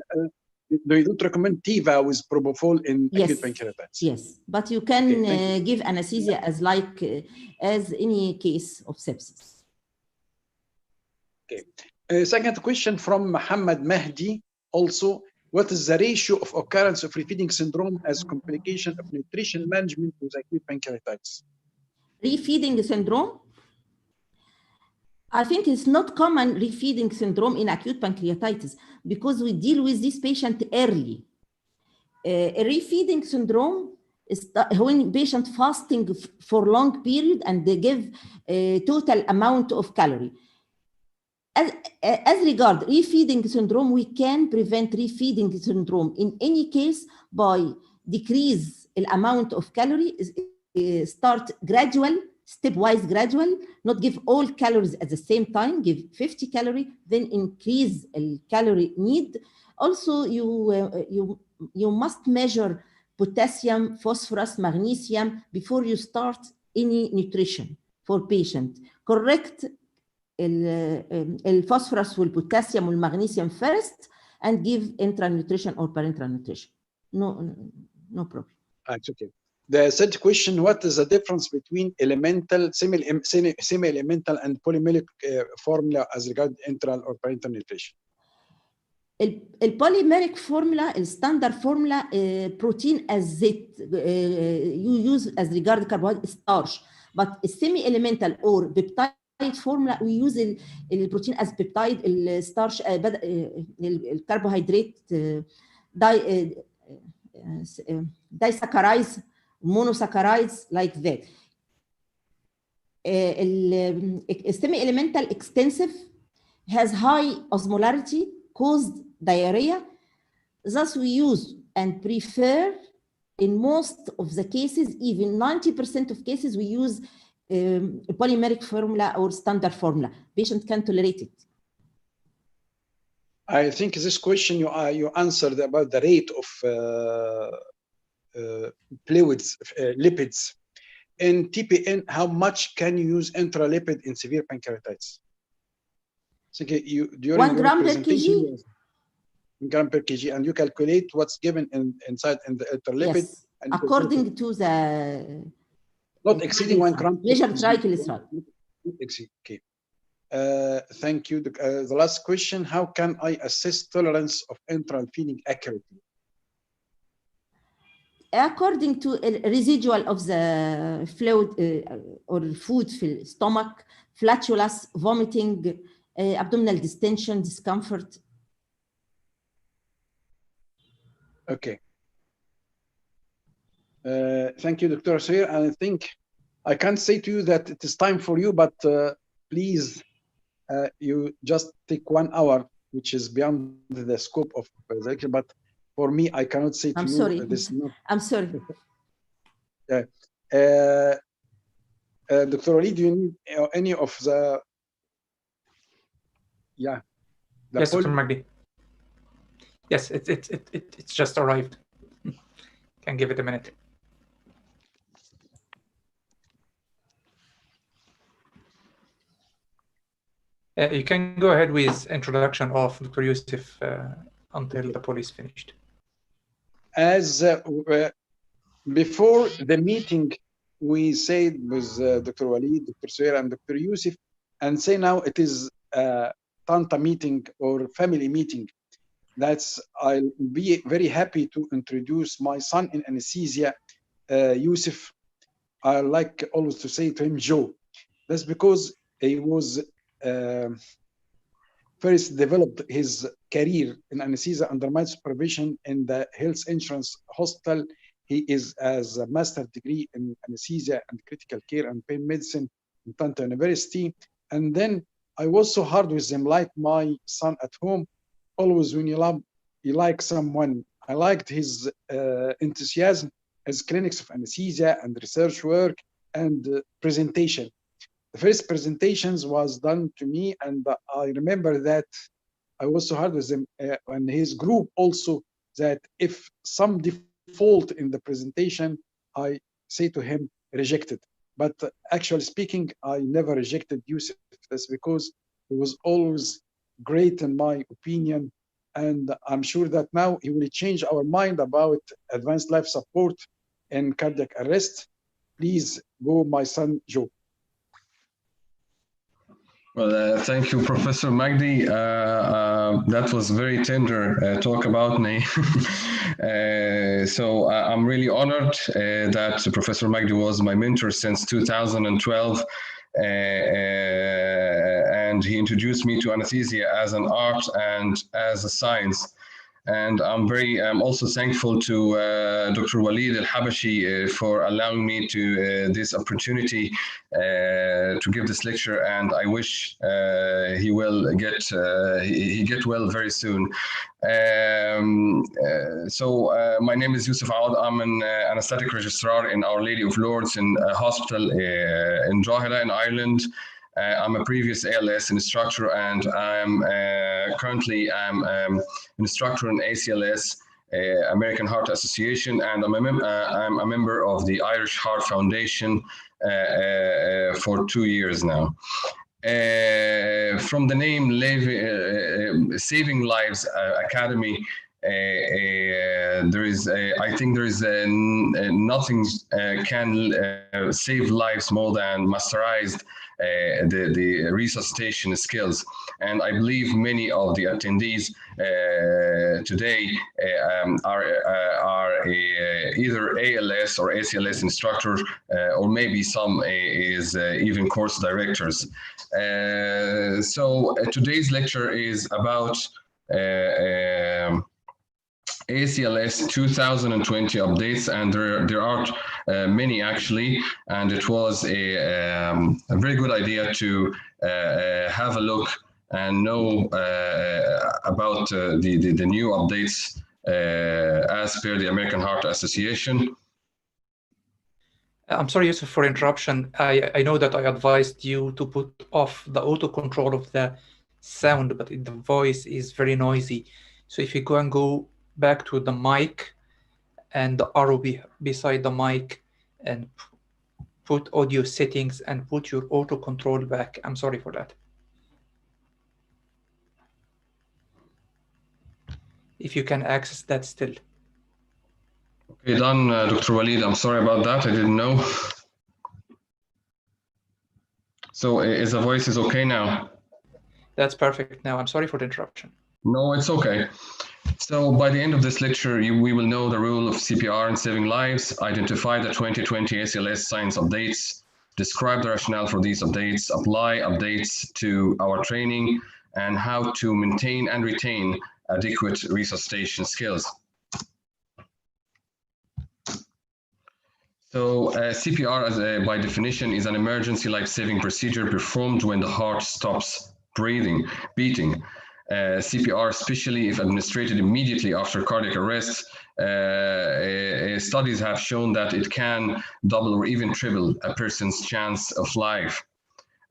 they don't recommend TIVA with propofol in acute Yes, pancreatitis. yes, but you can Okay, thank you. give anesthesia as any case of sepsis. Okay. Second question from Muhammad Mahdi. Also, what is the ratio of occurrence of refeeding syndrome as complication of nutrition management with acute pancreatitis? Refeeding syndrome? I think it's not common refeeding syndrome in acute pancreatitis because we deal with this patient early. Refeeding syndrome is when patient fasting for long period and they give a total amount of calorie. As regard refeeding syndrome, we can prevent refeeding syndrome in any case by decrease the amount of calorie, start gradual, stepwise gradual, not give all calories at the same time, give 50 calorie, then increase the calorie need. Also, you must measure potassium, phosphorus, magnesium before you start any nutrition for patient. Correct الفوسفورس والبوتاسيوم والمغنيسيوم first and give intra-nutrition or parenteral nutrition. No problem. It's okay. The third question, what is the difference between elemental, semi-elemental and polymeric formula as regard enteral or parenteral nutrition? البوليميريك فورمولا الستاندرد فورمولا بروتين as زيت you use as regard carbohydrate starch, but semi elemental or peptide formula we use البروتين as peptide الستارش الكربوهيدرات disaccharides monosaccharides like that. Semi elemental extensive has high osmolarity, caused diarrhea. Thus, we use and prefer in most of the cases, even 90% of cases, we use a polymeric formula or standard formula. Patient can tolerate it. I think this question you answered about the rate of fluids, lipids. In TPN, how much can you use intralipid in severe pancreatitis? So during 1 gram per kg. 1 gram per kg, and you calculate what's given inside in the intralipid. Yes, according to the not exceeding 1 gram. Measured triglyceride. Okay. Thank you. The last question: how can I assess tolerance of enteral feeding accurately? According to residual of the fluid or food في stomach, flatulence, vomiting, abdominal distension, discomfort. Okay. Thank you, Dr. Sir. And I think I can't say to you that it is time for you, but please, you just take 1 hour, which is beyond the scope of the lecture. But for me, I cannot say to you. Sorry. I'm sorry. Dr. Ali, do you need any of the? Yeah. Yes, Dr. Magdi. Yes, it's just arrived. Can give it a minute. You can go ahead with introduction of Dr. Yusuf until the poll is finished. As before the meeting, we said with Dr. Walid, Dr. Suhair, and Dr. Yusuf, and say now it is Tanta meeting or family meeting. I'll be very happy to introduce my son in anesthesia, Yusuf. I like always to say to him, Joe. That's because he was first developed his career in anesthesia under my supervision in the health insurance hospital. He is as a master's degree in anesthesia and critical care and pain medicine in Tanta University. And then I was so hard with him, like my son at home. Always when you like someone, I liked his enthusiasm as clinics of anesthesia and research work and presentation. The first presentations was done to me, and I remember that I was so hard with him and his group also, that if some default in the presentation, I say to him, rejected. But actually speaking, I never rejected Yusuf. That's because he was always great in my opinion, and I'm sure that now he will change our mind about advanced life support and cardiac arrest. Please go, my son, Joe. Well, thank you, Professor Magdi. That was very tender talk about me. So I'm really honored that Professor Magdi was my mentor since 2012. And he introduced me to anesthesia as an art and as a science. And I'm also thankful to Dr. Walid Al-Habashi for allowing me to this opportunity to give this lecture, and I wish he will get well very soon. My name is Yusuf Aoud. I'm an anesthetic registrar in Our Lady of Lourdes in a hospital in Drogheda in Ireland. I'm a previous ALS instructor, and I'm currently an instructor in ACLS, American Heart Association, and I'm a member of the Irish Heart Foundation for 2 years now. From the name Saving Lives Academy, I think there is nothing can save lives more than masterized the resuscitation skills. And I believe many of the attendees today are either ALS or ACLS instructors, or maybe some is even course directors. So today's lecture is about ACLS 2020 updates, and there are many actually, and it was a very good idea to have a look and know about the new updates as per the American Heart Association. I'm sorry, Yusuf, for interruption. I know that I advised you to put off the auto control of the sound, but the voice is very noisy. So if you go back to the mic and the arrow beside the mic and put audio settings and put your auto control back. I'm sorry for that. If you can access that still. Okay, done, Dr. Walid. I'm sorry about that. I didn't know. So is the voice okay now? That's perfect now. I'm sorry for the interruption. No, it's okay. So by the end of this lecture, we will know the role of CPR in saving lives, identify the 2020 ACLS science updates, describe the rationale for these updates, apply updates to our training, and how to maintain and retain adequate resuscitation skills. So CPR, by definition, is an emergency life-saving procedure performed when the heart stops beating. CPR, especially if administered immediately after cardiac arrest, studies have shown that it can double or even triple a person's chance of life.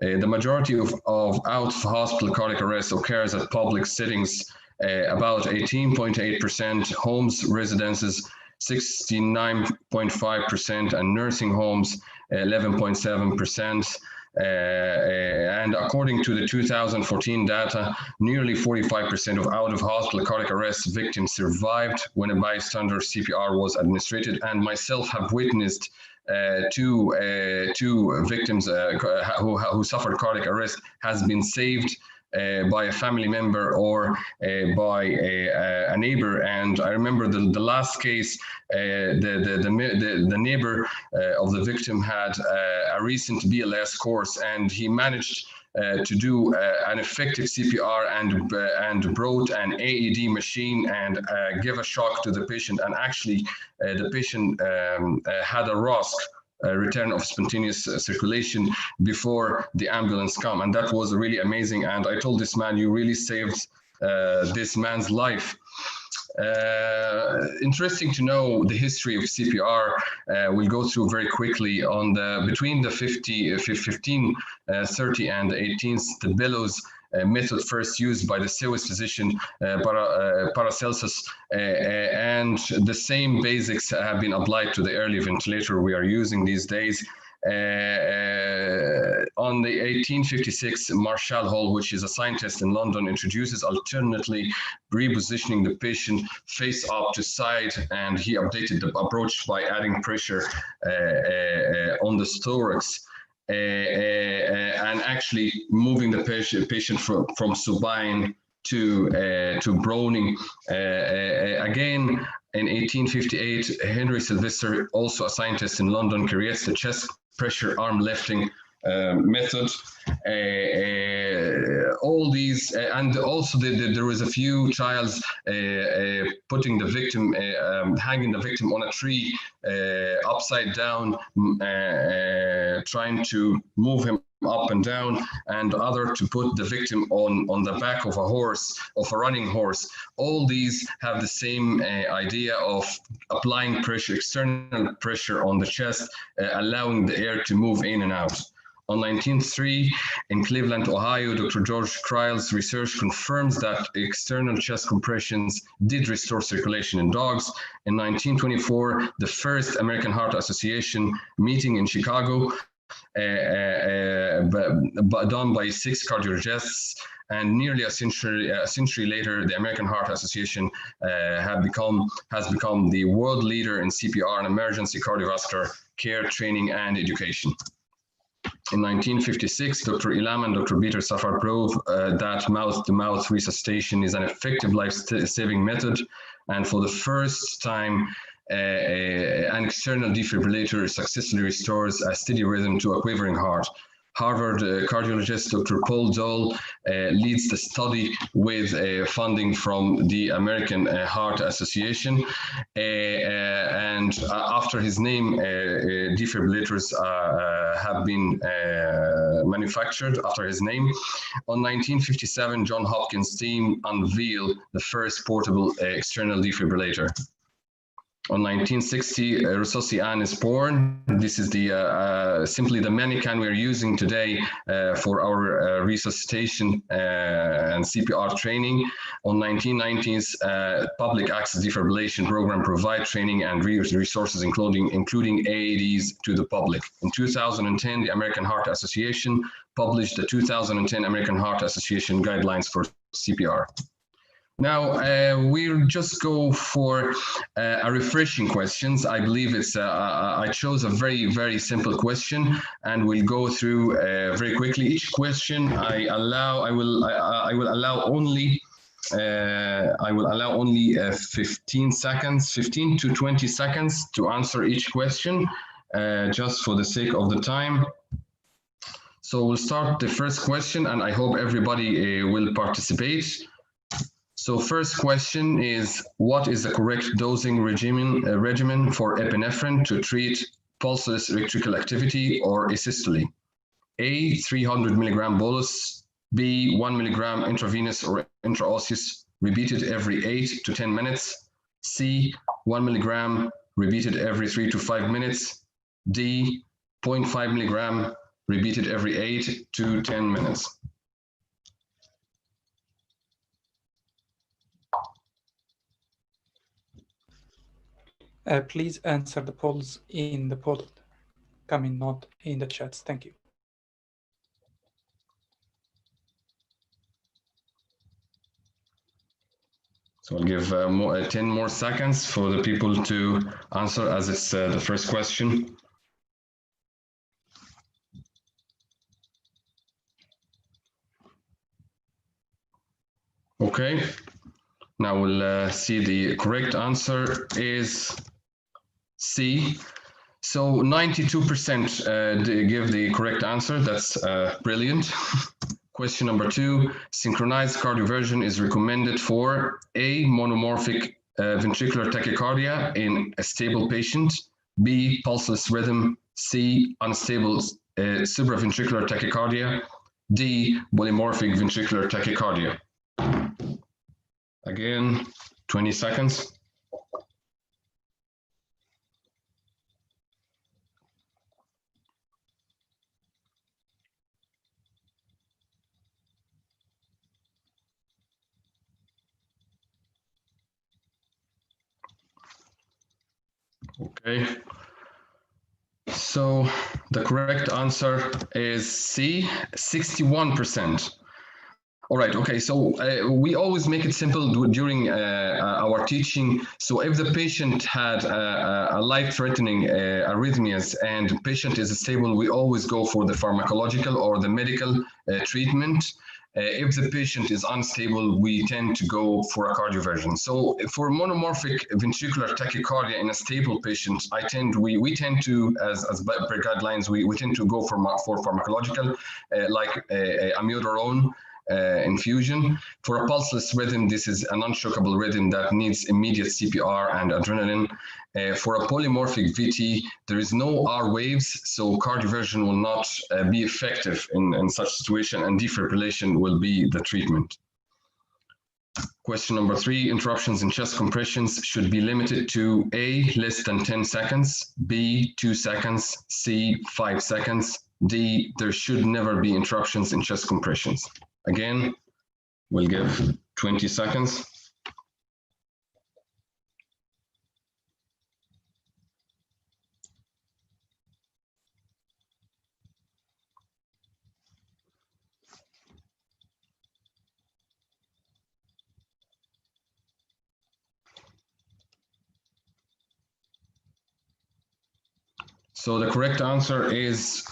The majority of out-of-hospital cardiac arrest occurs at public settings, about 18.8%, homes, residences, 69.5%, and nursing homes, 11.7%. And according to the 2014 data, nearly 45% of out-of-hospital cardiac arrest victims survived when a bystander CPR was administered. And myself have witnessed two victims who suffered cardiac arrest has been saved by a family member or by a neighbor. And I remember the last case, the neighbor of the victim had a recent BLS course, and he managed to do an effective CPR and brought an AED machine and give a shock to the patient. And actually, the patient had a ROSC, return of spontaneous circulation, before the ambulance come, and that was really amazing. And I told this man, you really saved this man's life. Interesting to know the history of CPR. We'll go through very quickly on between the 1530 and the 18th, the bellows method first used by the Swiss physician Paracelsus, and the same basics have been applied to the early ventilator we are using these days. On the 1856, Marshall Hall, which is a scientist in London, introduces alternately repositioning the patient face up to side, and he updated the approach by adding pressure on the thorax. And actually moving the patient from supine to Browning. Again, in 1858, Henry Sylvester, also a scientist in London, creates the chest pressure arm lifting method. All these, and also there was a few trials putting the victim, hanging the victim on a tree upside down, trying to move him up and down, and other to put the victim on the back of a horse, of a running horse. All these have the same idea of applying pressure, external pressure on the chest, allowing the air to move in and out. On 1903, in Cleveland, Ohio, Dr. George Cryle's research confirms that external chest compressions did restore circulation in dogs. In 1924, the first American Heart Association meeting in Chicago, done by 6 cardiologists, and nearly a century later, the American Heart Association has become the world leader in CPR and emergency cardiovascular care training and education. In 1956, Dr. Elam and Dr. Peter Safar proved that mouth-to-mouth resuscitation is an effective life-saving method, and for the first time, an external defibrillator successfully restores a steady rhythm to a quivering heart. Harvard cardiologist Dr. Paul Dole leads the study with funding from the American Heart Association. And after his name, defibrillators have been manufactured after his name. On 1957, John Hopkins' team unveiled the first portable external defibrillator. On 1960, resuscitation is born. This is the simply the mannequin we're using today for our resuscitation and CPR training. On 1990s, public access defibrillation program provide training and resources, including AEDs to the public. In 2010, the American Heart Association published the 2010 American Heart Association guidelines for CPR. Now, we'll just go for a refreshing questions. I believe it's, I chose a very, very simple question, and we'll go through very quickly. Each question I will allow only 15 to 20 seconds to answer each question, just for the sake of the time. So we'll start the first question, and I hope everybody will participate. So first question is, what is the correct dosing regimen for epinephrine to treat pulseless electrical activity or asystole? A, 300 milligram bolus, B, 1 milligram intravenous or intraosseous repeated every 8 to 10 minutes, C, 1 milligram repeated every 3 to 5 minutes, D, 0.5 milligram repeated every 8 to 10 minutes. Please answer the polls in the portal, not in the chats. Thank you. So I'll give 10 more seconds for the people to answer, as it's the first question. Okay. Now we'll see the correct answer is C. So 92% give the correct answer. That's brilliant. Question number 2, synchronized cardioversion is recommended for A, monomorphic ventricular tachycardia in a stable patient, B, pulseless rhythm, C, unstable supraventricular tachycardia, D, polymorphic ventricular tachycardia. Again, 20 seconds. Okay. So The correct answer is C, 61%. All right, okay, so we always make it simple during our teaching. So if the patient had a life-threatening arrhythmias and the patient is stable, we always go for the pharmacological or the medical treatment. If the patient is unstable, we tend to go for a cardioversion. So for monomorphic ventricular tachycardia in a stable patient, we tend to, as per guidelines, we tend to go for pharmacological, like amiodarone infusion. For a pulseless rhythm, this is an unshockable rhythm that needs immediate CPR and adrenaline. For a polymorphic VT, there is no R waves, so cardioversion will not be effective in such situation, and defibrillation will be the treatment. Question number 3, interruptions in chest compressions should be limited to A, less than 10 seconds, B, 2 seconds, C, 5 seconds, D, there should never be interruptions in chest compressions. Again, we'll give 20 seconds. So the correct answer is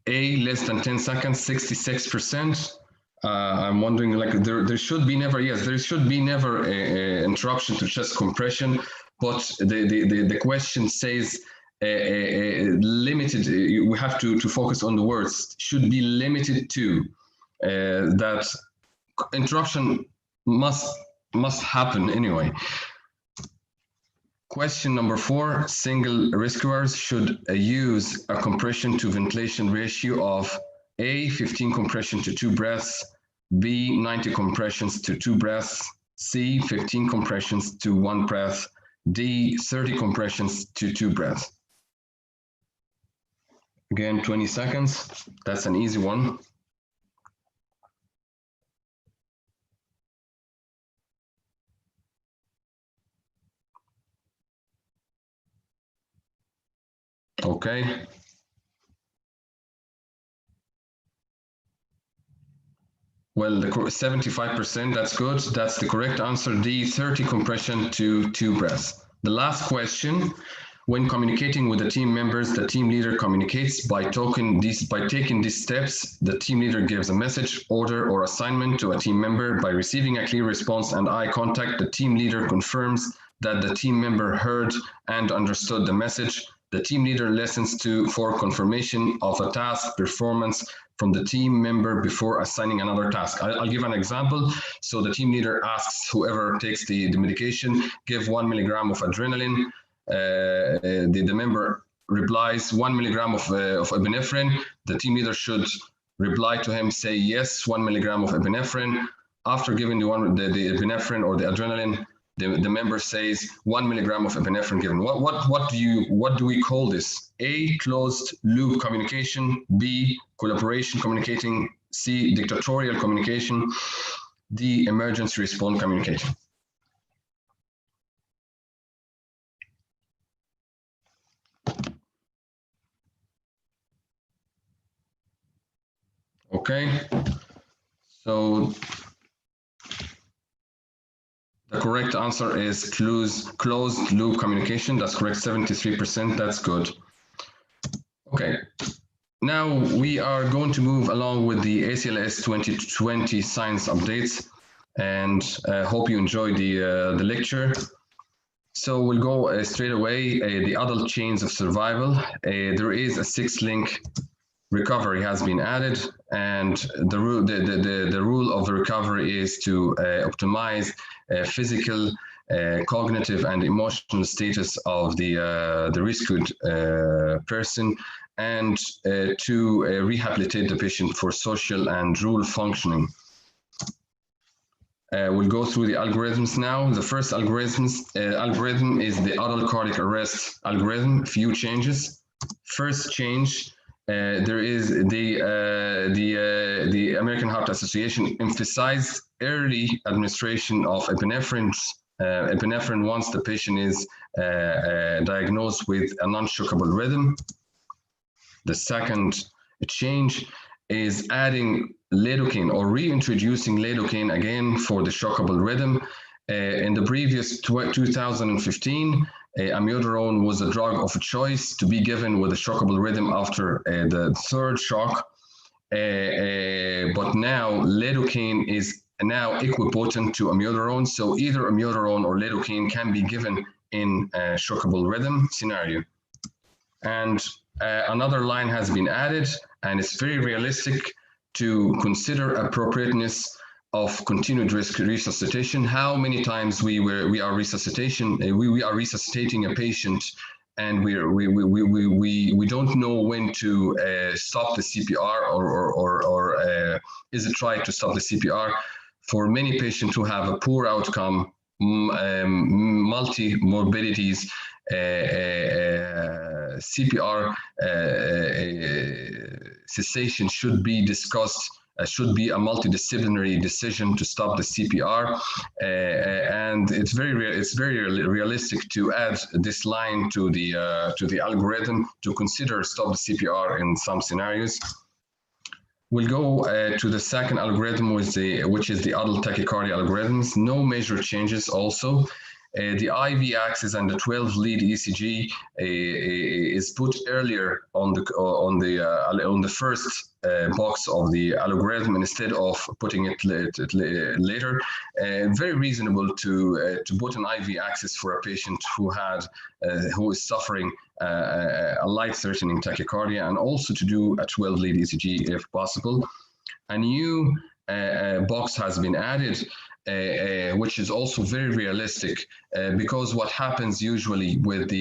A, less than 10 seconds, 66%. I'm wondering, like, there should be never, yes, there should be never a interruption to chest compression, but the question says limited. We have to focus on the words, should be limited to, that interruption must happen anyway. Question number 4, single rescuers should use a compression to ventilation ratio of A, 15 compression to 2 breaths, B, 90 compressions to 2 breaths, C, 15 compressions to 1 breath, D, 30 compressions to 2 breaths. Again, 20 seconds. That's an easy one. Okay. Well, the 75%, that's good. That's the correct answer. D, 30 compression to 2 breaths. The last question, when communicating with the team members, the team leader communicates by taking these steps. The team leader gives a message, order, or assignment to a team member. By receiving a clear response and eye contact, the team leader confirms that the team member heard and understood the message. The team leader listens for confirmation of a task performance from the team member before assigning another task. I'll give an example. So the team leader asks whoever takes the medication, give 1 milligram of adrenaline. The member replies 1 milligram of epinephrine. The team leader should reply to him, say yes, 1 milligram of epinephrine. After giving the epinephrine or the adrenaline, the member says 1 milligram of epinephrine given. What do we call this? A, closed loop communication. B, collaboration communicating. C, dictatorial communication. D, emergency response communication. Okay, so the correct answer is closed loop communication. That's correct, 73%. That's good. Okay, now we are going to move along with the ACLS 2020 science updates, and hope you enjoyed the lecture. So we'll go straight away. The adult chains of survival. There is a 6-link recovery has been added, and the rule of the recovery is to optimize physical, cognitive, and emotional status of the rescued person, and to rehabilitate the patient for social and rule functioning. We'll go through the algorithms now. The first algorithm is the adult cardiac arrest algorithm. Few changes. First change. There is the American Heart Association emphasized early administration of epinephrine once the patient is diagnosed with a non-shockable rhythm. The second change is adding lidocaine or reintroducing lidocaine again for the shockable rhythm. In the previous 2015, amiodarone was a drug of choice to be given with a shockable rhythm after the third shock. But now lidocaine is now equipotent to amiodarone, so either amiodarone or lidocaine can be given in a shockable rhythm scenario. And another line has been added, and it's very realistic to consider appropriateness of continued risk resuscitation. How many times we are resuscitation, we are resuscitating a patient, and we don't know when to stop the CPR or is it right to stop the CPR? For many patients who have a poor outcome, multi-morbidities, CPR cessation should be discussed, should be a multidisciplinary decision to stop the CPR, and it's very realistic to add this line to the algorithm to consider stop the CPR in some scenarios. We'll go to the second algorithm, which is the adult tachycardia algorithms. No major changes also. The IV axis and the 12-lead ECG is put earlier on the first box of the algorithm instead of putting it later. Very reasonable to put an IV axis for a patient who is suffering a life-threatening tachycardia, and also to do a 12-lead ECG if possible. A new box has been added, which is also very realistic, because what happens usually with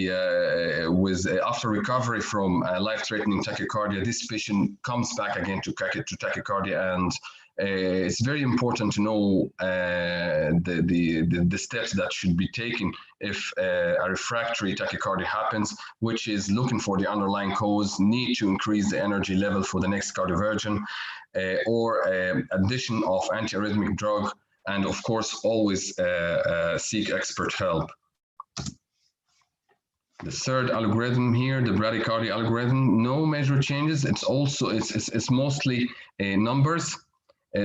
after recovery from life-threatening tachycardia, this patient comes back again to tachycardia, and it's very important to know the steps that should be taken if a refractory tachycardia happens, which is looking for the underlying cause, need to increase the energy level for the next cardioversion, or addition of antiarrhythmic drug, and of course always seek expert help. The third algorithm here, the bradycardia algorithm, no major changes. It's mostly numbers.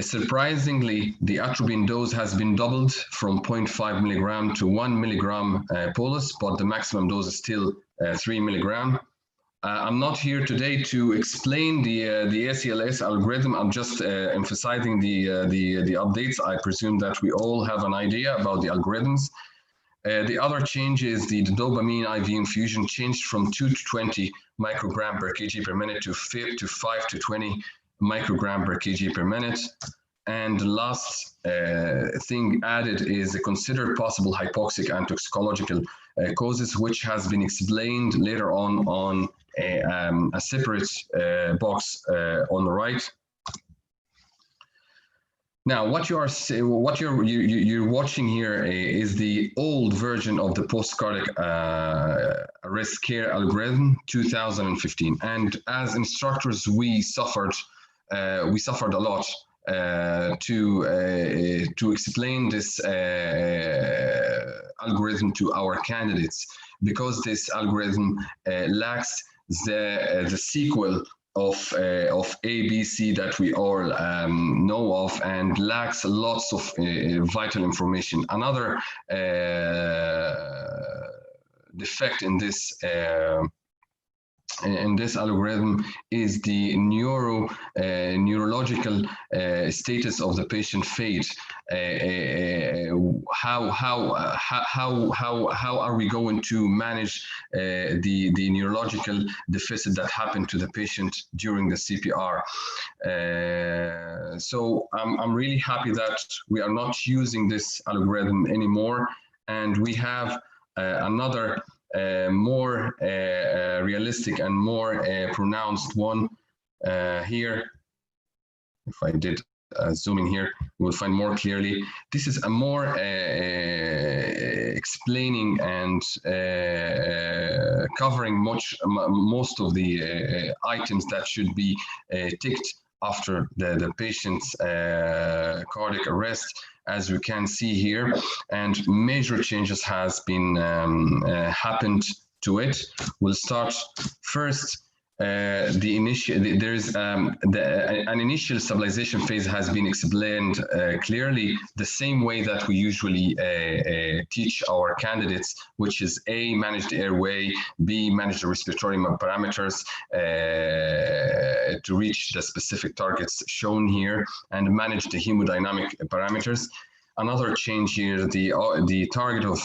Surprisingly, the atropine dose has been doubled from 0.5 milligram to 1 milligram bolus, but the maximum dose is still 3 milligram. I'm not here today to explain the ACLS algorithm. I'm just emphasizing the updates. I presume that we all have an idea about the algorithms. The other change is the dopamine IV infusion changed from 2 to 20 microgram per kg per minute to 5 to 20 microgram per kg per minute. And the last thing added is a consider possible hypoxic and toxicological causes, which has been explained later on a separate box on the right. Now, what you're watching here is the old version of the post-cardiac arrest care algorithm, 2015. And as instructors, we suffered a lot to explain this algorithm to our candidates, because this algorithm lacks the sequel of ABC that we all know of, and lacks lots of vital information. Another defect in this algorithm is the neurological status of the patient fate. How are we going to manage the neurological deficit that happened to the patient during the CPR? So I'm really happy that we are not using this algorithm anymore, and we have another more realistic and more pronounced one here. If I did zooming here, we will find more clearly. This is a more explaining and covering most of the items that should be ticked after the patient's cardiac arrest, as we can see here, and major changes has been happened to it. We'll start first an initial stabilization phase has been explained clearly the same way that we usually teach our candidates, which is A, manage the airway, B, manage the respiratory parameters to reach the specific targets shown here, and manage the hemodynamic parameters. Another change here, the target of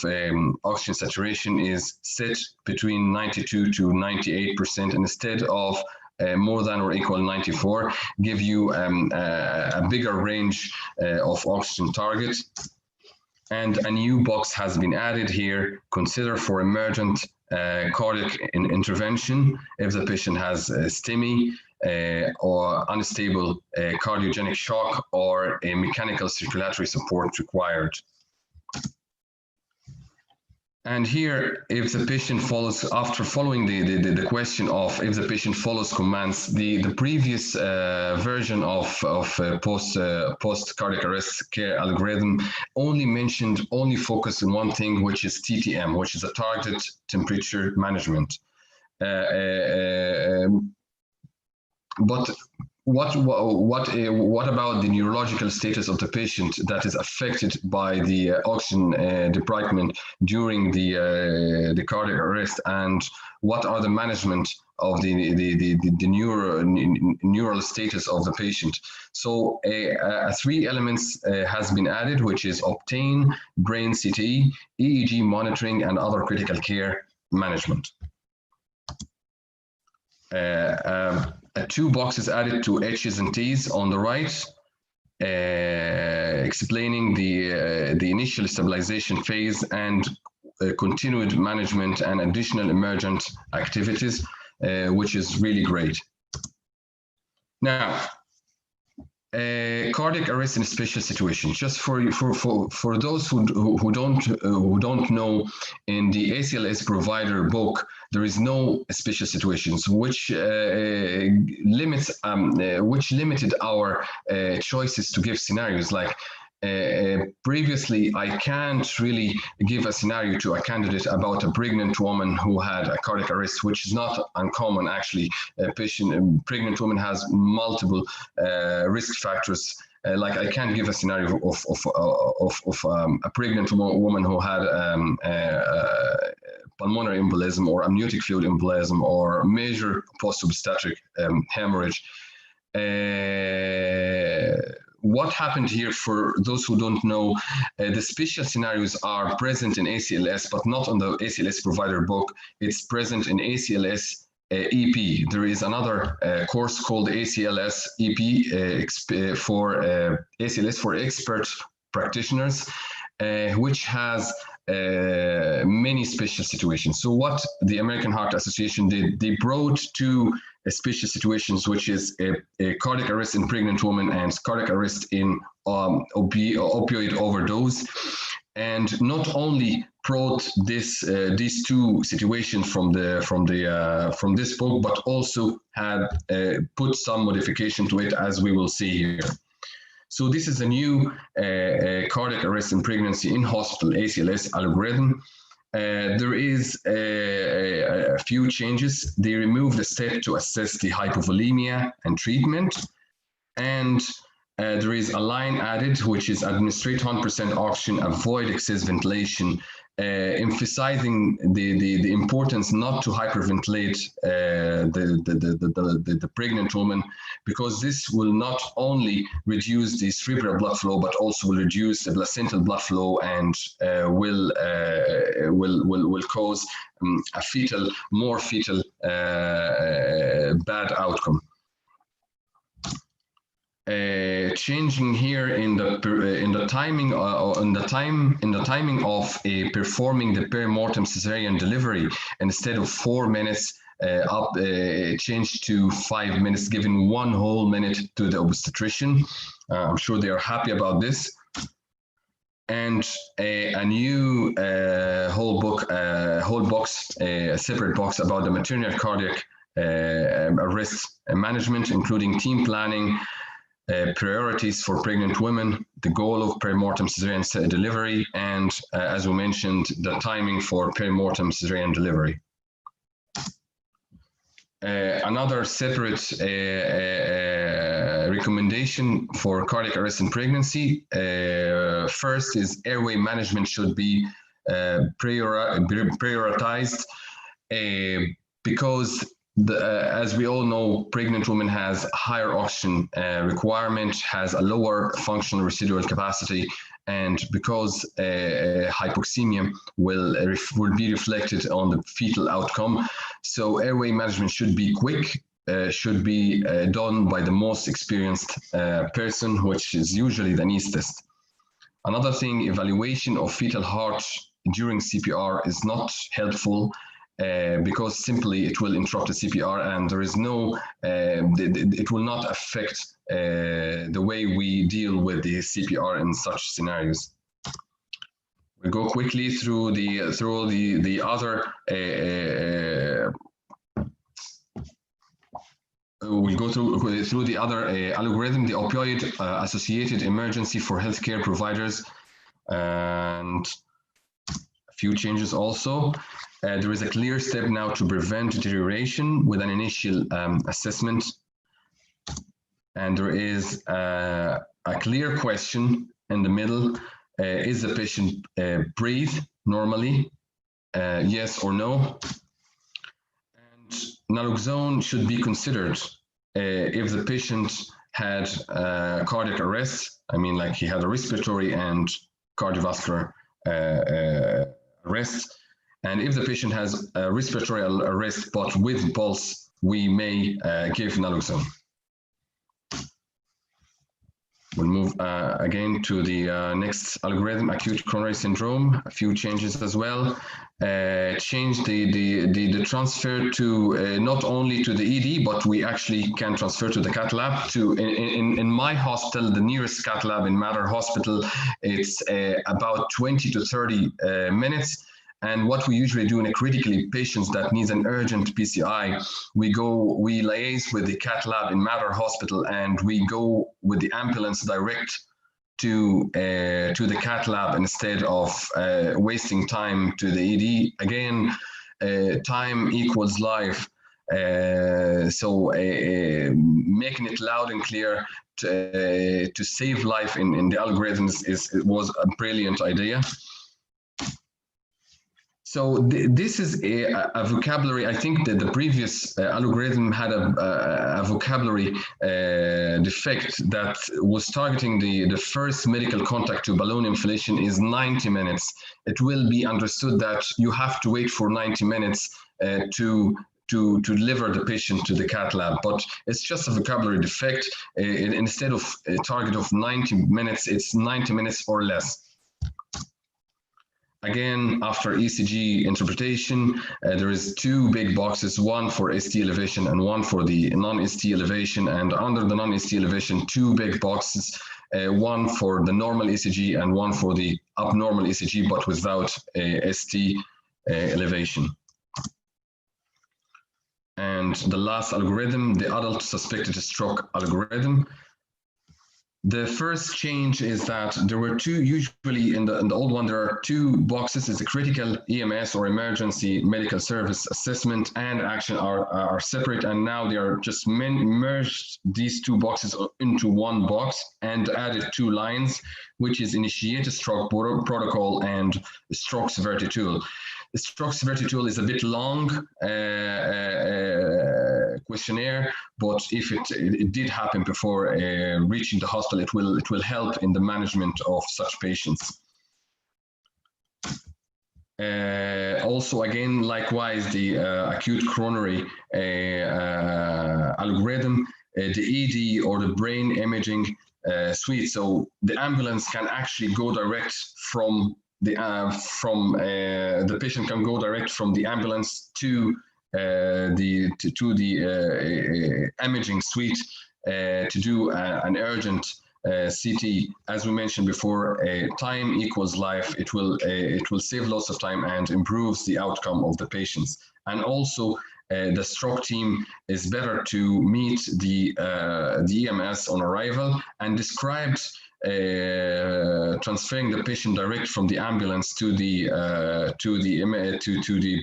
oxygen saturation is set between 92 to 98%, and instead of more than or equal 94, give you a bigger range of oxygen target. And a new box has been added here: consider for emergent cardiac intervention if the patient has STEMI, or unstable cardiogenic shock, or a mechanical circulatory support required. And here, if the patient follows, after following the question of if the patient follows commands, the previous version of post cardiac arrest care algorithm only focused on one thing, which is TTM, which is a target temperature management. But what about the neurological status of the patient that is affected by the oxygen debridement during the cardiac arrest, and what are the management of the neural status of the patient? So three elements has been added, which is obtain brain CTE, EEG monitoring, and other critical care management. Two boxes added to H's and T's on the right, explaining the initial stabilization phase and continued management and additional emergent activities, which is really great. Now, cardiac arrest in special situations. Just for those who don't know, in the ACLS provider book, there is no special situations, which limited our choices to give scenarios. Like previously, I can't really give a scenario to a candidate about a pregnant woman who had a cardiac arrest, which is not uncommon actually. Pregnant woman has multiple risk factors. Like I can't give a scenario of a pregnant woman who had pulmonary embolism or amniotic fluid embolism or major post-obstetric hemorrhage. What happened here, for those who don't know, the special scenarios are present in ACLS, but not on the ACLS provider book. It's present in ACLS EP. There is another course called ACLS EP for ACLS for expert practitioners, which has many special situations. So what the American Heart Association did, they brought two special situations, which is a cardiac arrest in pregnant woman and cardiac arrest in opioid overdose, and not only brought these two situations from this book, but also had put some modification to it, as we will see here. So this is a new cardiac arrest in pregnancy in hospital ACLS algorithm. There is a few changes. They remove the step to assess the hypovolemia and treatment. And there is a line added, which is administrate 100% oxygen, avoid excess ventilation, emphasizing the importance not to hyperventilate the pregnant woman, because this will not only reduce the cerebral blood flow, but also will reduce the placental blood flow and will cause a more fetal bad outcome. Changing here in the timing of performing the perimortem cesarean delivery, instead of 4 minutes, changed to 5 minutes, giving 1 whole minute to the obstetrician. I'm sure they are happy about this. And a new whole box, a separate box about the maternal cardiac arrest management, including team planning, priorities for pregnant women, the goal of perimortem cesarean delivery, and as we mentioned, the timing for perimortem cesarean delivery. Another separate recommendation for cardiac arrest in pregnancy, first is airway management should be prioritized because as we all know, pregnant women has higher oxygen requirement, has a lower functional residual capacity, and because hypoxemia will be reflected on the fetal outcome. So airway management should be quick, should be done by the most experienced person, which is usually the anesthetist. Another thing, evaluation of fetal heart during CPR is not helpful because simply it will interrupt the CPR, and there is no, it will not affect the way we deal with the CPR in such scenarios. We go quickly through the other. We'll go through the other algorithm, the opioid associated emergency for healthcare providers, and a few changes also. There is a clear step now to prevent deterioration with an initial assessment. And there is a clear question in the middle. Is the patient breathe normally? Yes or no? And naloxone should be considered if the patient had cardiac arrest. I mean, like he had a respiratory and cardiovascular arrest. And if the patient has a respiratory arrest but with pulse, we may give naloxone. We'll move again to the next algorithm, acute coronary syndrome. A few changes as well. Change the transfer to not only to the ED, but we actually can transfer to the cath lab. In my hospital, the nearest cath lab in Mater Hospital, it's about 20 to 30 minutes. And what we usually do in a critically patients that needs an urgent PCI, we liaise with the cath lab in Mater Hospital, and we go with the ambulance direct to the cath lab instead of wasting time to the ED. Again, time equals life. So making it loud and clear to save life in the algorithms was a brilliant idea. So this is a vocabulary. I think that the previous algorithm had a vocabulary defect that was targeting the first medical contact to balloon inflation is 90 minutes. It will be understood that you have to wait for 90 minutes to deliver the patient to the cath lab, but it's just a vocabulary defect. Instead of a target of 90 minutes, it's 90 minutes or less. Again, after ECG interpretation, there is two big boxes, one for ST elevation and one for the non-ST elevation. And under the non-ST elevation, two big boxes, one for the normal ECG and one for the abnormal ECG, but without ST elevation. And the last algorithm, the adult suspected stroke algorithm. The first change is that there were two, usually in the old one, there are two boxes, is a critical EMS or emergency medical service assessment and action are separate, and now they are just merged these two boxes into one box and added two lines, which is initiate a stroke protocol and stroke severity tool. The stroke severity tool is a bit long questionnaire, but if it did happen before reaching the hospital, it will help in the management of such patients. Also, again, likewise, the acute coronary algorithm, the ED or the brain imaging suite. So the ambulance can actually go direct from the patient can go direct from the ambulance to the imaging suite to do an urgent CT. As we mentioned before, time equals life. It will save lots of time and improves the outcome of the patients. And also, the stroke team is better to meet the EMS on arrival and describes transferring the patient direct from the ambulance to the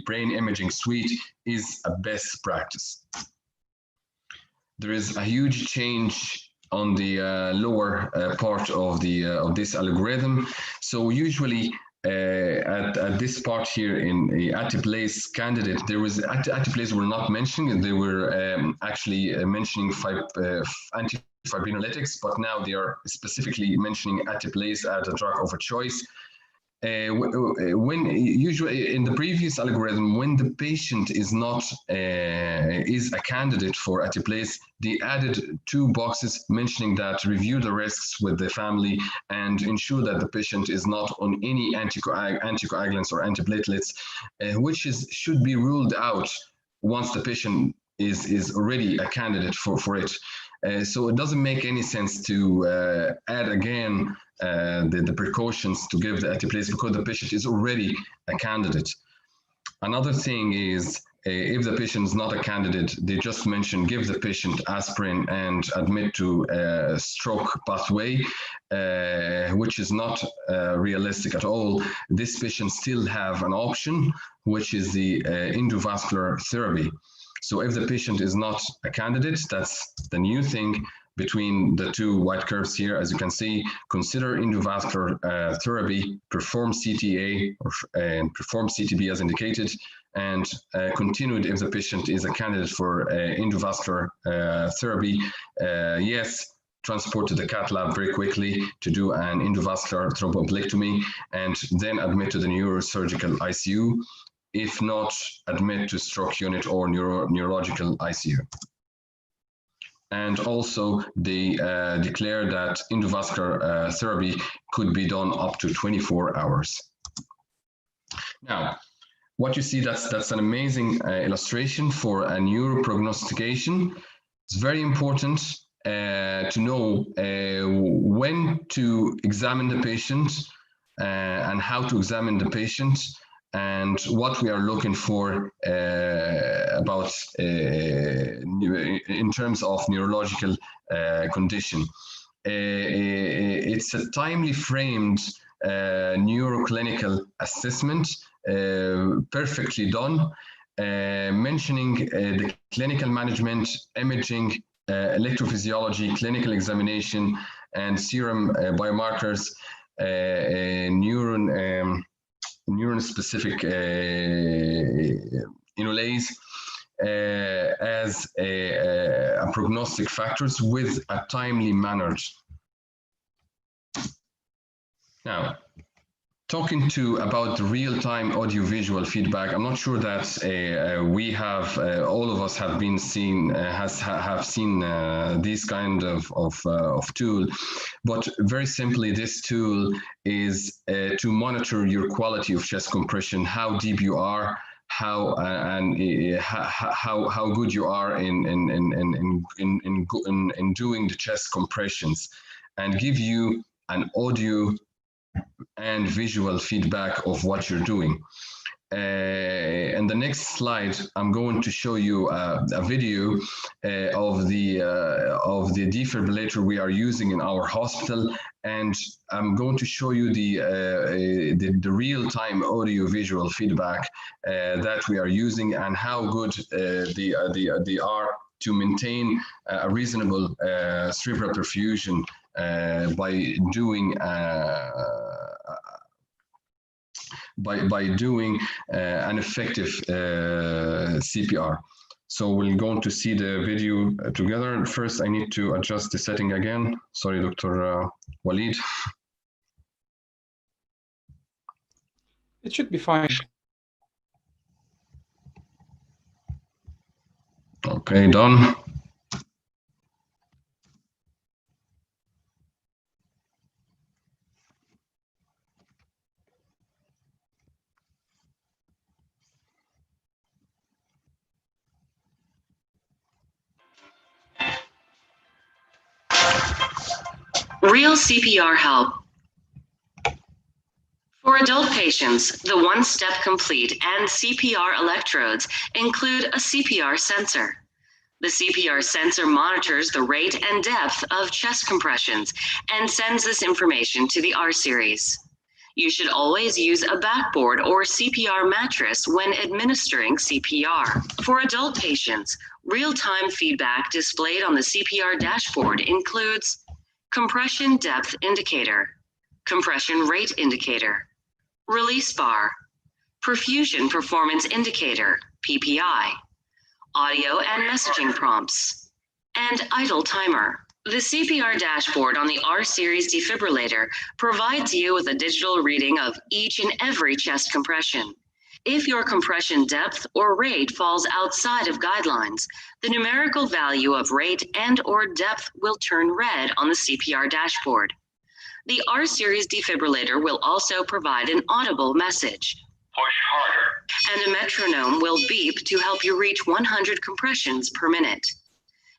brain imaging suite is a best practice. There is a huge change on the lower part of this algorithm. So usually at this part here in the atiplase candidate, there was atiplase were not mentioning. They were actually mentioning antifibrinolytics, but now they are specifically mentioning atiplase as a drug of a choice. When usually in the previous algorithm, when the patient is not is a candidate for atiplase, they added 2 boxes mentioning that review the risks with the family and ensure that the patient is not on any anticoagulants or antiplatelets, which should be ruled out once the patient is already a candidate for it. So it doesn't make any sense to add again the precautions to give the atiplase because the patient is already a candidate. Another thing is if the patient is not a candidate, they just mention give the patient aspirin and admit to stroke pathway, which is not realistic at all. This patient still have an option, which is the endovascular therapy. So if the patient is not a candidate, that's the new thing between the 2 white curves here. As you can see, consider endovascular therapy, perform CTA and perform CTB as indicated, and continued if the patient is a candidate for endovascular therapy. Yes, transport to the cath lab very quickly to do an endovascular thromboembectomy and then admit to the neurosurgical ICU. If not, admit to stroke unit or neurological ICU. And also they declare that endovascular therapy could be done up to 24 hours. Now, what you see, that's an amazing illustration for a neuroprognostication. It's very important to know when to examine the patient and how to examine the patient, and what we are looking for about in terms of neurological condition. It's a timely framed neuroclinical assessment, perfectly done, mentioning the clinical management, imaging, electrophysiology, clinical examination, and serum biomarkers, neuron-specific enolase as a prognostic factors with a timely manner. Now, talking about the real-time audiovisual feedback, I'm not sure that we have, all of us have been seen, have seen this kind of tool, but very simply, this tool is to monitor your quality of chest compression, how deep you are, how good you are in doing the chest compressions, and give you an audio and visual feedback of what you're doing. In the next slide, I'm going to show you a video of the defibrillator we are using in our hospital, and I'm going to show you the real-time audio-visual feedback that we are using and how good they are to maintain a reasonable cerebral perfusion by doing an effective CPR. So we're going to see the video together. First, I need to adjust the setting again. Sorry, Dr. Walid. It should be fine. Okay, done. Real CPR help. For adult patients, the one-step complete and CPR electrodes include a CPR sensor. The CPR sensor monitors the rate and depth of chest compressions and sends this information to the R series. You should always use a backboard or CPR mattress when administering CPR. For adult patients, real-time feedback displayed on the CPR dashboard includes compression depth indicator, compression rate indicator, release bar, perfusion performance indicator, PPI, audio and messaging prompts, and idle timer. The CPR dashboard on the R series defibrillator provides you with a digital reading of each and every chest compression. If your compression depth or rate falls outside of guidelines, the numerical value of rate and/or depth will turn red on the CPR dashboard. The R series defibrillator will also provide an audible message, push harder, and a metronome will beep to help you reach 100 compressions per minute.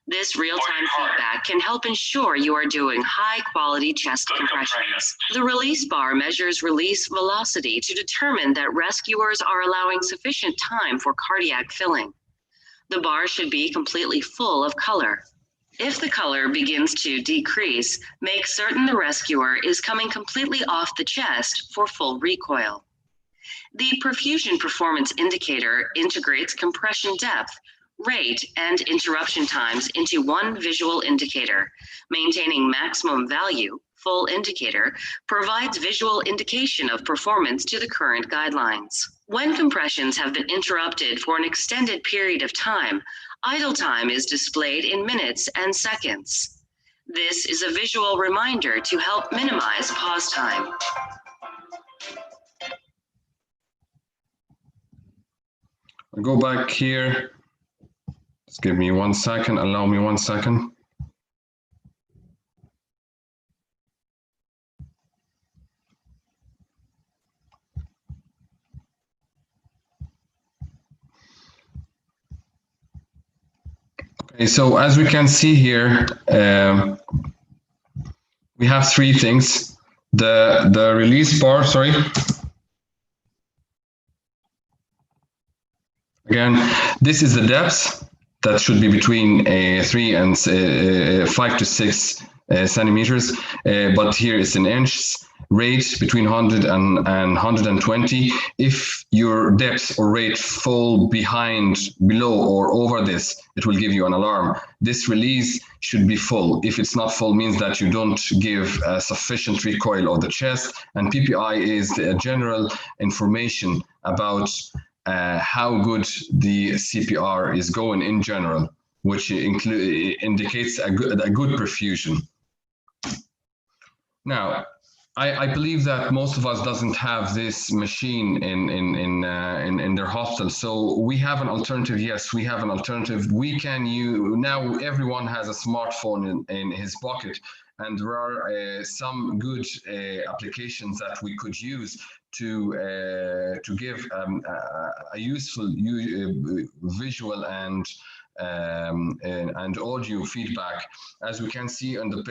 This real-time feedback can help ensure you are doing high-quality chest compressions. The release bar measures release velocity to determine that rescuers are allowing sufficient time for cardiac filling. The bar should be completely full of color. If the color begins to decrease, make certain the rescuer is coming completely off the chest for full recoil. The perfusion performance indicator integrates compression depth, rate, and interruption times into one visual indicator. Maintaining maximum value, full indicator, provides visual indication of performance to the current guidelines. When compressions have been interrupted for an extended period of time, idle time is displayed in minutes and seconds. This is a visual reminder to help minimize pause time. I'll go back here. Just give me 1 second, allow me 1 second. Okay, so as we can see here, we have three things. The release bar, sorry. Again, this is the depth. That should be between 3 and 5 to 6 centimeters, but here it's in inches. Rate between 100 and 120. If your depth or rate fall below or over this, it will give you an alarm. This release should be full. If it's not full, means that you don't give sufficient recoil of the chest. And PPI is the general information about how good the CPR is going in general, which indicates a good perfusion. Now, I believe that most of us doesn't have this machine in their hospital, so we have an alternative. Yes, we have an alternative. We can use, now everyone has a smartphone in his pocket, and there are some good applications that we could use to give a useful visual and audio feedback. As we can see on the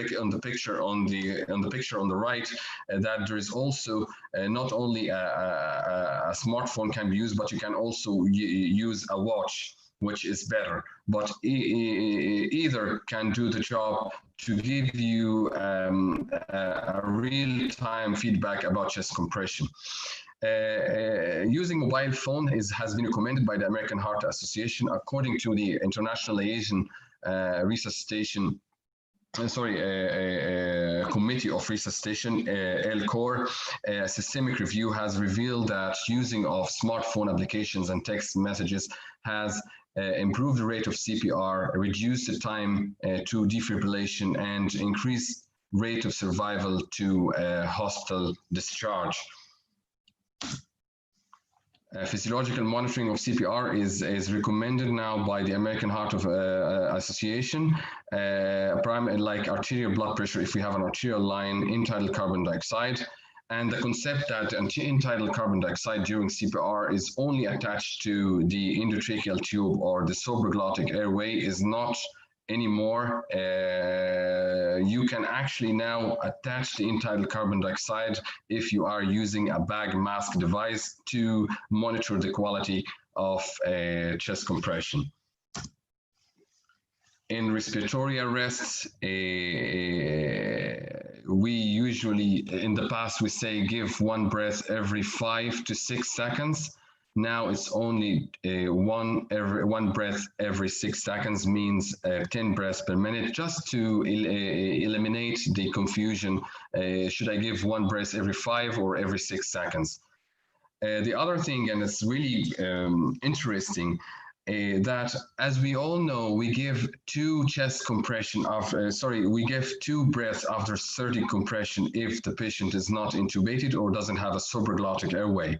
picture on the right, that there is also not only a smartphone can be used, but you can also use a watch, which is better. But either can do the job to give you a real-time feedback about chest compression. Using mobile phone has been recommended by the American Heart Association. According to the International Asian Resuscitation, Committee of Resuscitation, LCOR, a systemic review has revealed that using of smartphone applications and text messages has improved the rate of CPR, reduced the time to defibrillation, and increased rate of survival to hospital discharge. Physiological monitoring of CPR is recommended now by the American Heart Association, like arterial blood pressure if we have an arterial line, end-tidal carbon dioxide, and the concept that end-tidal carbon dioxide during CPR is only attached to the endotracheal tube or the supraglottic airway is not anymore. You can actually now attach the end-tidal carbon dioxide if you are using a bag mask device to monitor the quality of chest compression. in respiratory arrests, we usually, in the past, we say give one breath every 5 to 6 seconds. Now it's only one breath every 6 seconds, means 10 breaths per minute, just to eliminate the confusion. Should I give one breath every 5 or every 6 seconds? The other thing, and it's really interesting, that as we all know, we give 2 chest compression after, we give 2 breaths after 30 compression if the patient is not intubated or doesn't have a supraglottic airway.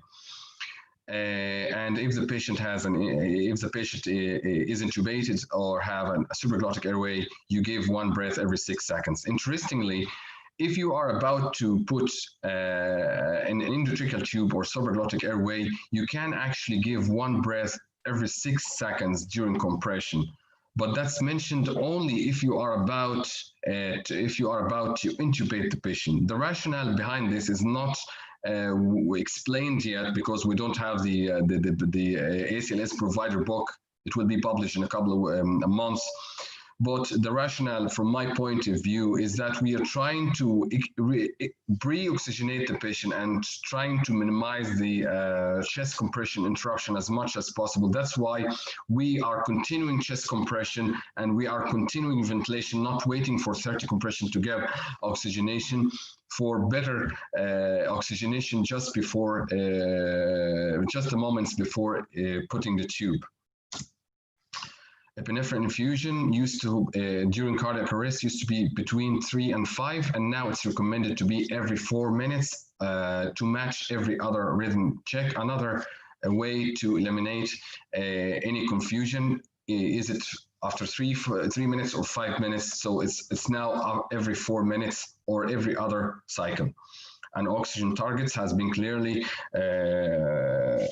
And if the patient has is intubated or have a supraglottic airway, you give 1 breath every 6 seconds. Interestingly, if you are about to put an endotracheal tube or supraglottic airway, you can actually give 1 breath every 6 seconds during compression. But that's mentioned only if you are about to intubate the patient. The rationale behind this is not explained yet, because we don't have the ACLS provider book. It will be published in a couple of months. But the rationale, from my point of view, is that we are trying to pre-oxygenate the patient and trying to minimize the chest compression interruption as much as possible. That's why we are continuing chest compression and we are continuing ventilation, not waiting for 30 compression to get oxygenation, for better oxygenation just before, just the moments before putting the tube. Epinephrine infusion used to, during cardiac arrest, used to be between 3 and 5, and now it's recommended to be every 4 minutes to match every other rhythm check. Another way to eliminate any confusion, is it after 3 minutes or 5 minutes? So it's now every 4 minutes or every other cycle. And oxygen targets has been clearly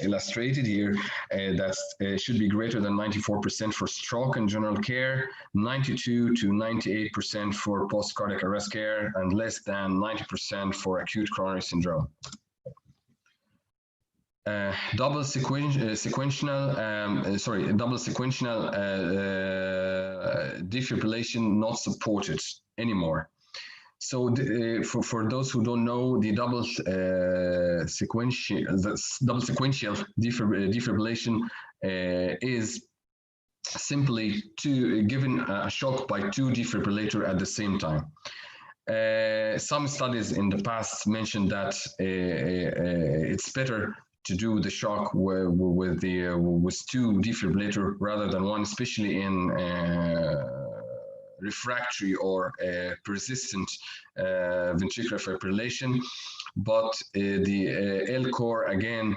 illustrated here. That should be greater than 94% for stroke and general care, 92 to 98% for post-cardiac arrest care, and less than 90% for acute coronary syndrome. Double sequential defibrillation not supported anymore. So for those who don't know, the double sequential defibrillation is simply given a shock by 2 defibrillators at the same time. Some studies in the past mentioned that it's better to do the shock with 2 defibrillators rather than 1, especially in refractory or persistent ventricular fibrillation. But the LCOR, again,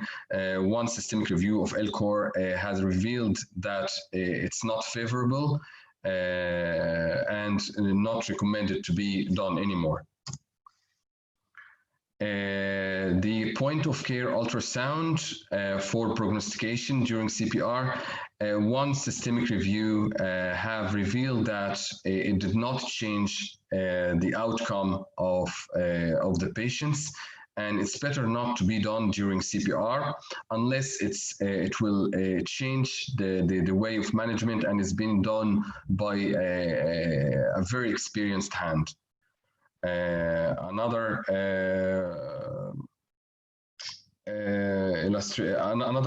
one systemic review of LCOR has revealed that it's not favorable and not recommended to be done anymore. The point of care ultrasound for prognostication during CPR, one systemic review have revealed that it did not change the outcome of the patients, and it's better not to be done during CPR unless it will change the way of management and is being done by a very experienced hand. Another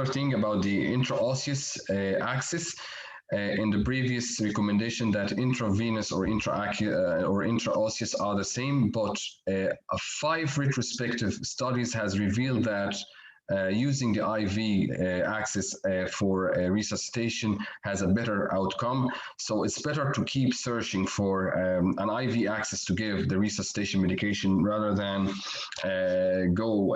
thing about the intraosseous axis, in the previous recommendation that intravenous or intraosseous are the same, but 5 retrospective studies has revealed that using the IV axis for resuscitation has a better outcome. So it's better to keep searching for an IV axis to give the resuscitation medication rather than go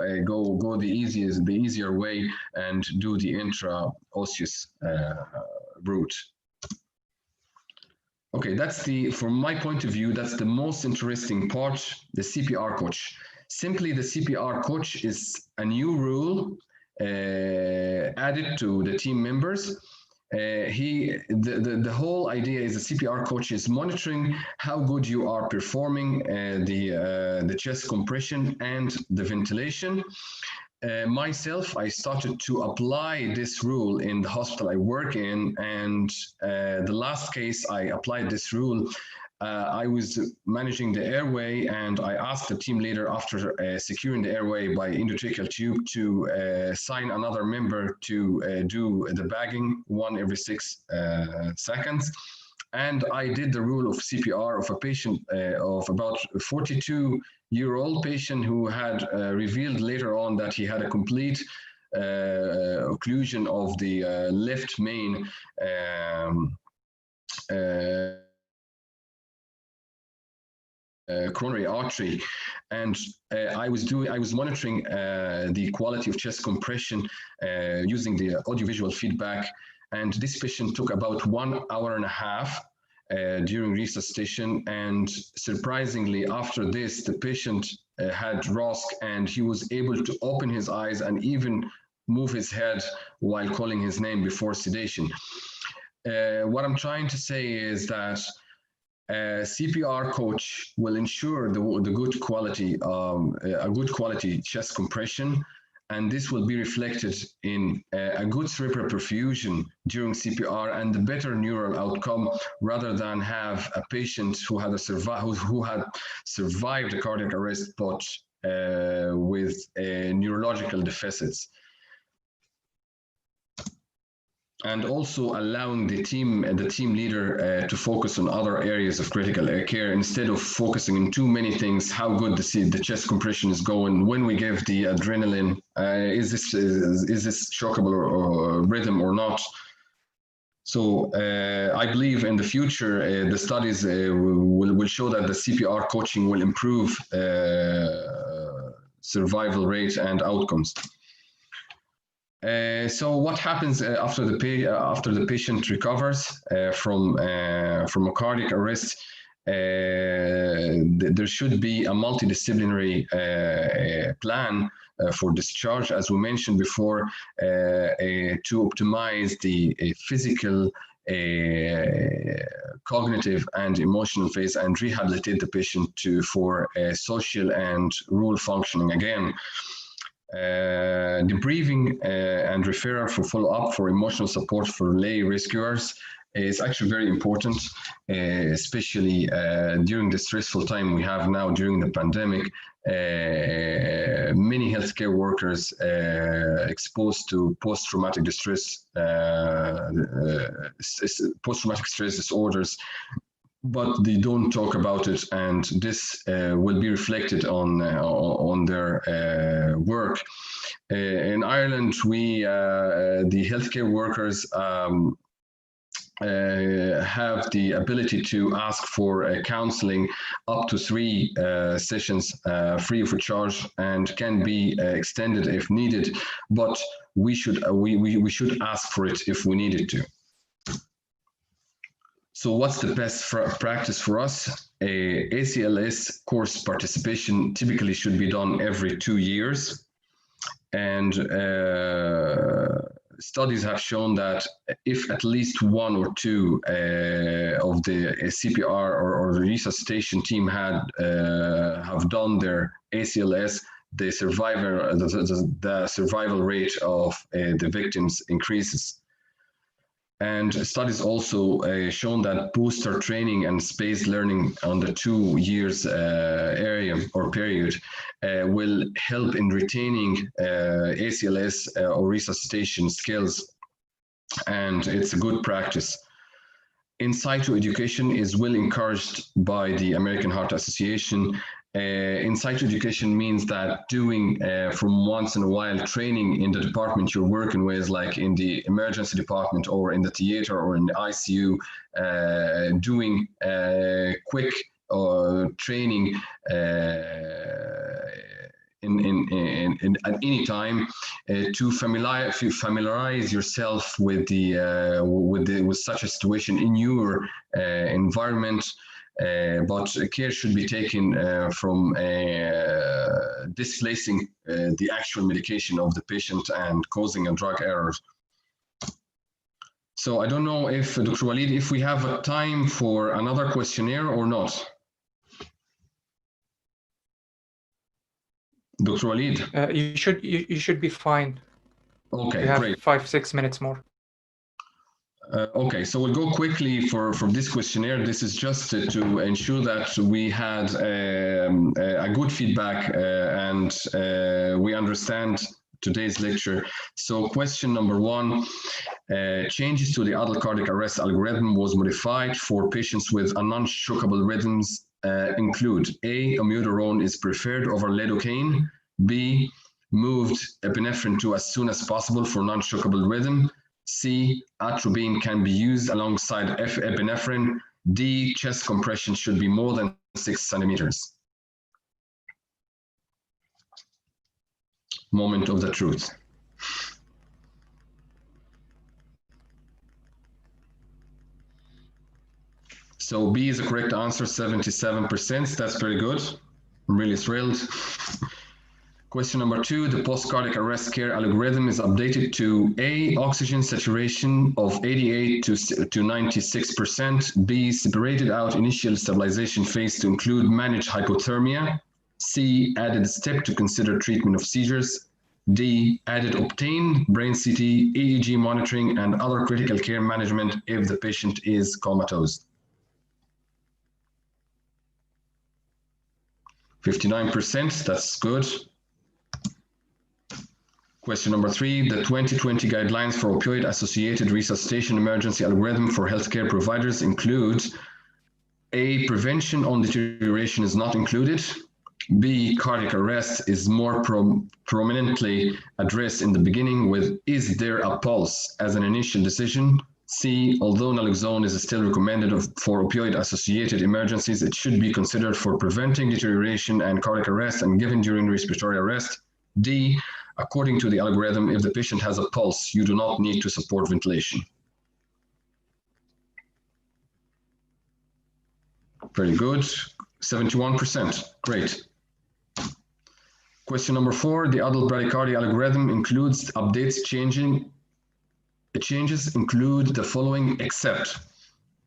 the easier way and do the intraosseous route. Okay, from my point of view, that's the most interesting part, the CPR coach. Simply, the CPR coach is a new rule added to the team members. The whole idea is the CPR coach is monitoring how good you are performing the chest compression and the ventilation. myself, I started to apply this rule in the hospital I work in, and the last case I applied this rule, I was managing the airway, and I asked the team leader, after securing the airway by endotracheal tube, to sign another member to do the bagging 1 every 6 seconds. And I did the rule of CPR of a patient of about 42-year-old patient who had revealed later on that he had a complete occlusion of the left main coronary artery, and I was monitoring the quality of chest compression using the audiovisual feedback, and this patient took about 1 hour and a half during resuscitation, and surprisingly after this the patient had ROSC, and he was able to open his eyes and even move his head while calling his name before sedation. What I'm trying to say is that CPR coach will ensure the good quality, a good quality chest compression, and this will be reflected in a good cerebral perfusion during CPR and the better neural outcome, rather than have a patient who had survived a cardiac arrest but with neurological deficits. And also allowing the team leader to focus on other areas of critical care instead of focusing on too many things. How good the chest compression is going, when we give the adrenaline, is this shockable or rhythm or not? So I believe in the future the studies will show that the CPR coaching will improve survival rate and outcomes. So what happens after the patient recovers from a cardiac arrest? There should be a multidisciplinary plan for discharge, as we mentioned before, to optimize the physical, cognitive and emotional phase, and rehabilitate the patient for social and rule functioning again. Debriefing and referral for follow-up for emotional support for lay rescuers is actually very important, especially during the stressful time we have now during the pandemic. Many healthcare workers exposed to post-traumatic stress disorders, but they don't talk about it, and this will be reflected on their work. In Ireland, the healthcare workers have the ability to ask for counseling up to 3 sessions free of charge, and can be extended if needed, but we should ask for it if we needed to. So what's the best practice for us? ACLS course participation typically should be done every 2 years. And studies have shown that if at least 1 or 2 of the CPR or the resuscitation team have done their ACLS, the survival rate of the victims increases. And studies also shown that booster training and spaced learning on the 2 years area or period will help in retaining ACLS or resuscitation skills, and it's a good practice. In situ education is well encouraged by the American Heart Association. In situ education means that doing from once in a while training in the department you're working with, like in the emergency department or in the theater or in the ICU, doing quick training at any time to familiarize yourself with with such a situation in your environment. But care should be taken from displacing the actual medication of the patient and causing a drug error. So I don't know if, Dr. Walid, if we have time for another questionnaire or not. Dr. Walid? You should be fine. Okay, We have great. 5-6 minutes more. Okay, so we'll go quickly for this questionnaire. This is just to ensure that we had a good feedback and we understand today's lecture. So question number 1, changes to the adult cardiac arrest algorithm was modified for patients with non-shockable rhythms include A, amiodarone is preferred over lidocaine, B, moved epinephrine to as soon as possible for non-shockable rhythm, C, atropine can be used alongside epinephrine, D, chest compression should be more than 6 centimeters. Moment of the truth. So B is the correct answer, 77%. That's very good. I'm really thrilled. Question number 2, the post-cardiac arrest care algorithm is updated to A, oxygen saturation of 88 to 96%, B, separated out initial stabilization phase to include managed hypothermia, C, added step to consider treatment of seizures, D, added obtain brain CT, EEG monitoring, and other critical care management if the patient is comatose. 59%, that's good. Question number 3, the 2020 guidelines for opioid-associated resuscitation emergency algorithm for healthcare providers include A, prevention on deterioration is not included, B, cardiac arrest is more prominently addressed in the beginning with is there a pulse as an initial decision, C, although naloxone is still recommended for opioid-associated emergencies, it should be considered for preventing deterioration and cardiac arrest and given during respiratory arrest, D, according to the algorithm, if the patient has a pulse, you do not need to support ventilation. Very good, 71%, great. Question number 4, the adult bradycardia algorithm includes updates changes include the following except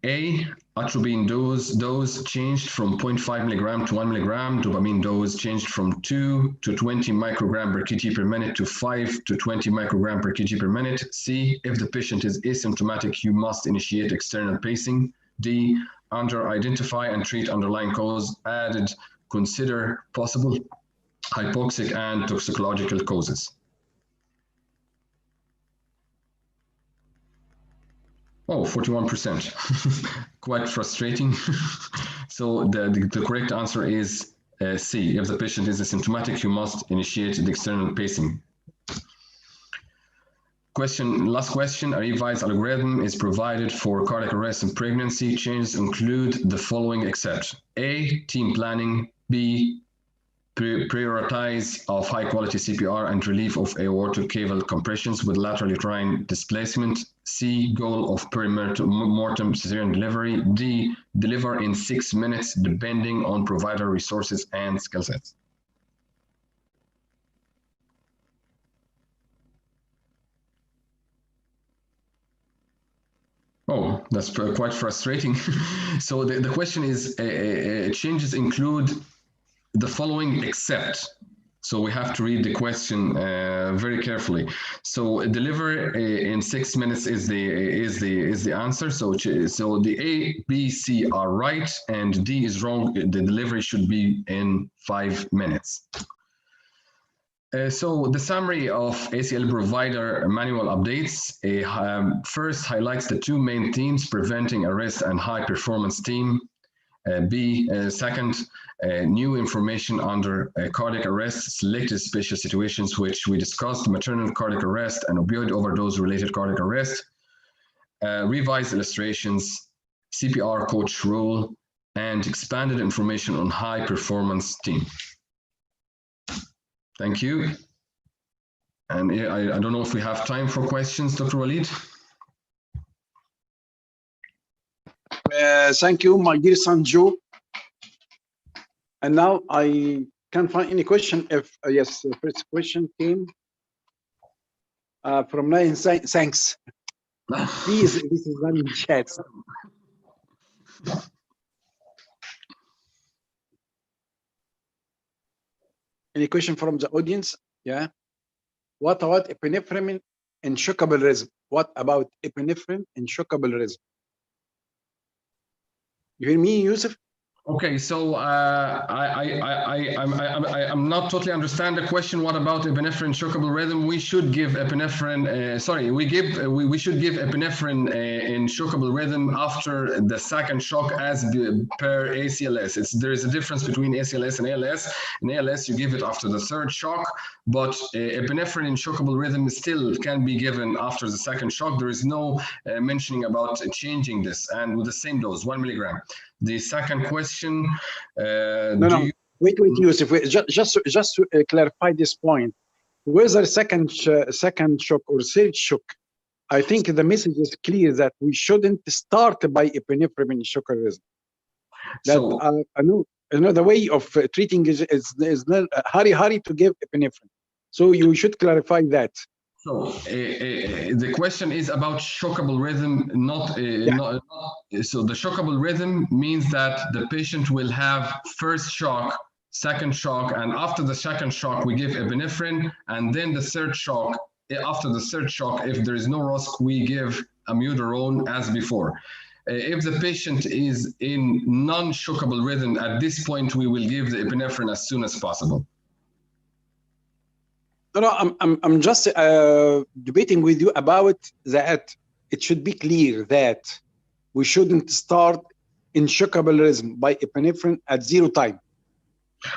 A, atropine dose changed from 0.5 milligram to 1 milligram, dopamine dose changed from 2 to 20 microgram per kg per minute to 5 to 20 microgram per kg per minute. C, if the patient is asymptomatic, you must initiate external pacing. D, under identify and treat underlying cause, added consider possible hypoxic and toxicological causes. Oh, 41%, quite frustrating. So the correct answer is C. If the patient is asymptomatic, you must initiate the external pacing. Last question, a revised algorithm is provided for cardiac arrest and pregnancy. Changes include the following except A, team planning, B, prioritize of high quality CPR and relief of aortic caval compressions with lateral uterine displacement, C, goal of perimortem cesarean delivery, D, deliver in 6 minutes depending on provider resources and skill sets. Oh, that's quite frustrating. So the question is, changes include the following except. So we have to read the question very carefully. So deliver in 6 minutes is the answer. So the A, B, C are right, and D is wrong. The delivery should be in 5 minutes. So the summary of ACL provider manual updates first highlights the 2 main themes: preventing arrest and high performance team. Second, new information under cardiac arrest, selected special situations, which we discussed, maternal cardiac arrest and opioid overdose related cardiac arrest, revised illustrations, CPR coach role, and expanded information on high performance team. Thank you. And I don't know if we have time for questions, Dr. Walid. Thank you, my dear son Joe. And now I can't find any question. If yes, the first question came from Ryan. Thanks. Please, this is done in chat. Any question from the audience? Yeah. What about epinephrine in shockable rhythm? What about epinephrine in shockable rhythm? You hear me, Yusuf? Okay, so I'm not totally understand the question. What about epinephrine shockable rhythm? We should give epinephrine. We should give epinephrine in shockable rhythm after the second shock as per ACLS. There is a difference between ACLS and ALS. In ALS, you give it after the third shock, but epinephrine in shockable rhythm still can be given after the second shock. There is no mentioning about changing this, and with the same dose, 1 milligram. The second question. Wait, Yusuf. Just to clarify this point, whether second shock or third shock, I think the message is clear that we shouldn't start by epinephrine in shockable rhythm. That I know the way of treating is not hurry to give epinephrine. So you should clarify that. So the question is about shockable rhythm, so the shockable rhythm means that the patient will have first shock, second shock, and after the second shock we give epinephrine, and then the third shock, after the third shock, if there is no ROSC, we give amiodarone as before. If the patient is in non-shockable rhythm, at this point we will give the epinephrine as soon as possible. No, I'm just debating with you about that. It should be clear that we shouldn't start in shockable rhythm by epinephrine at 0 time.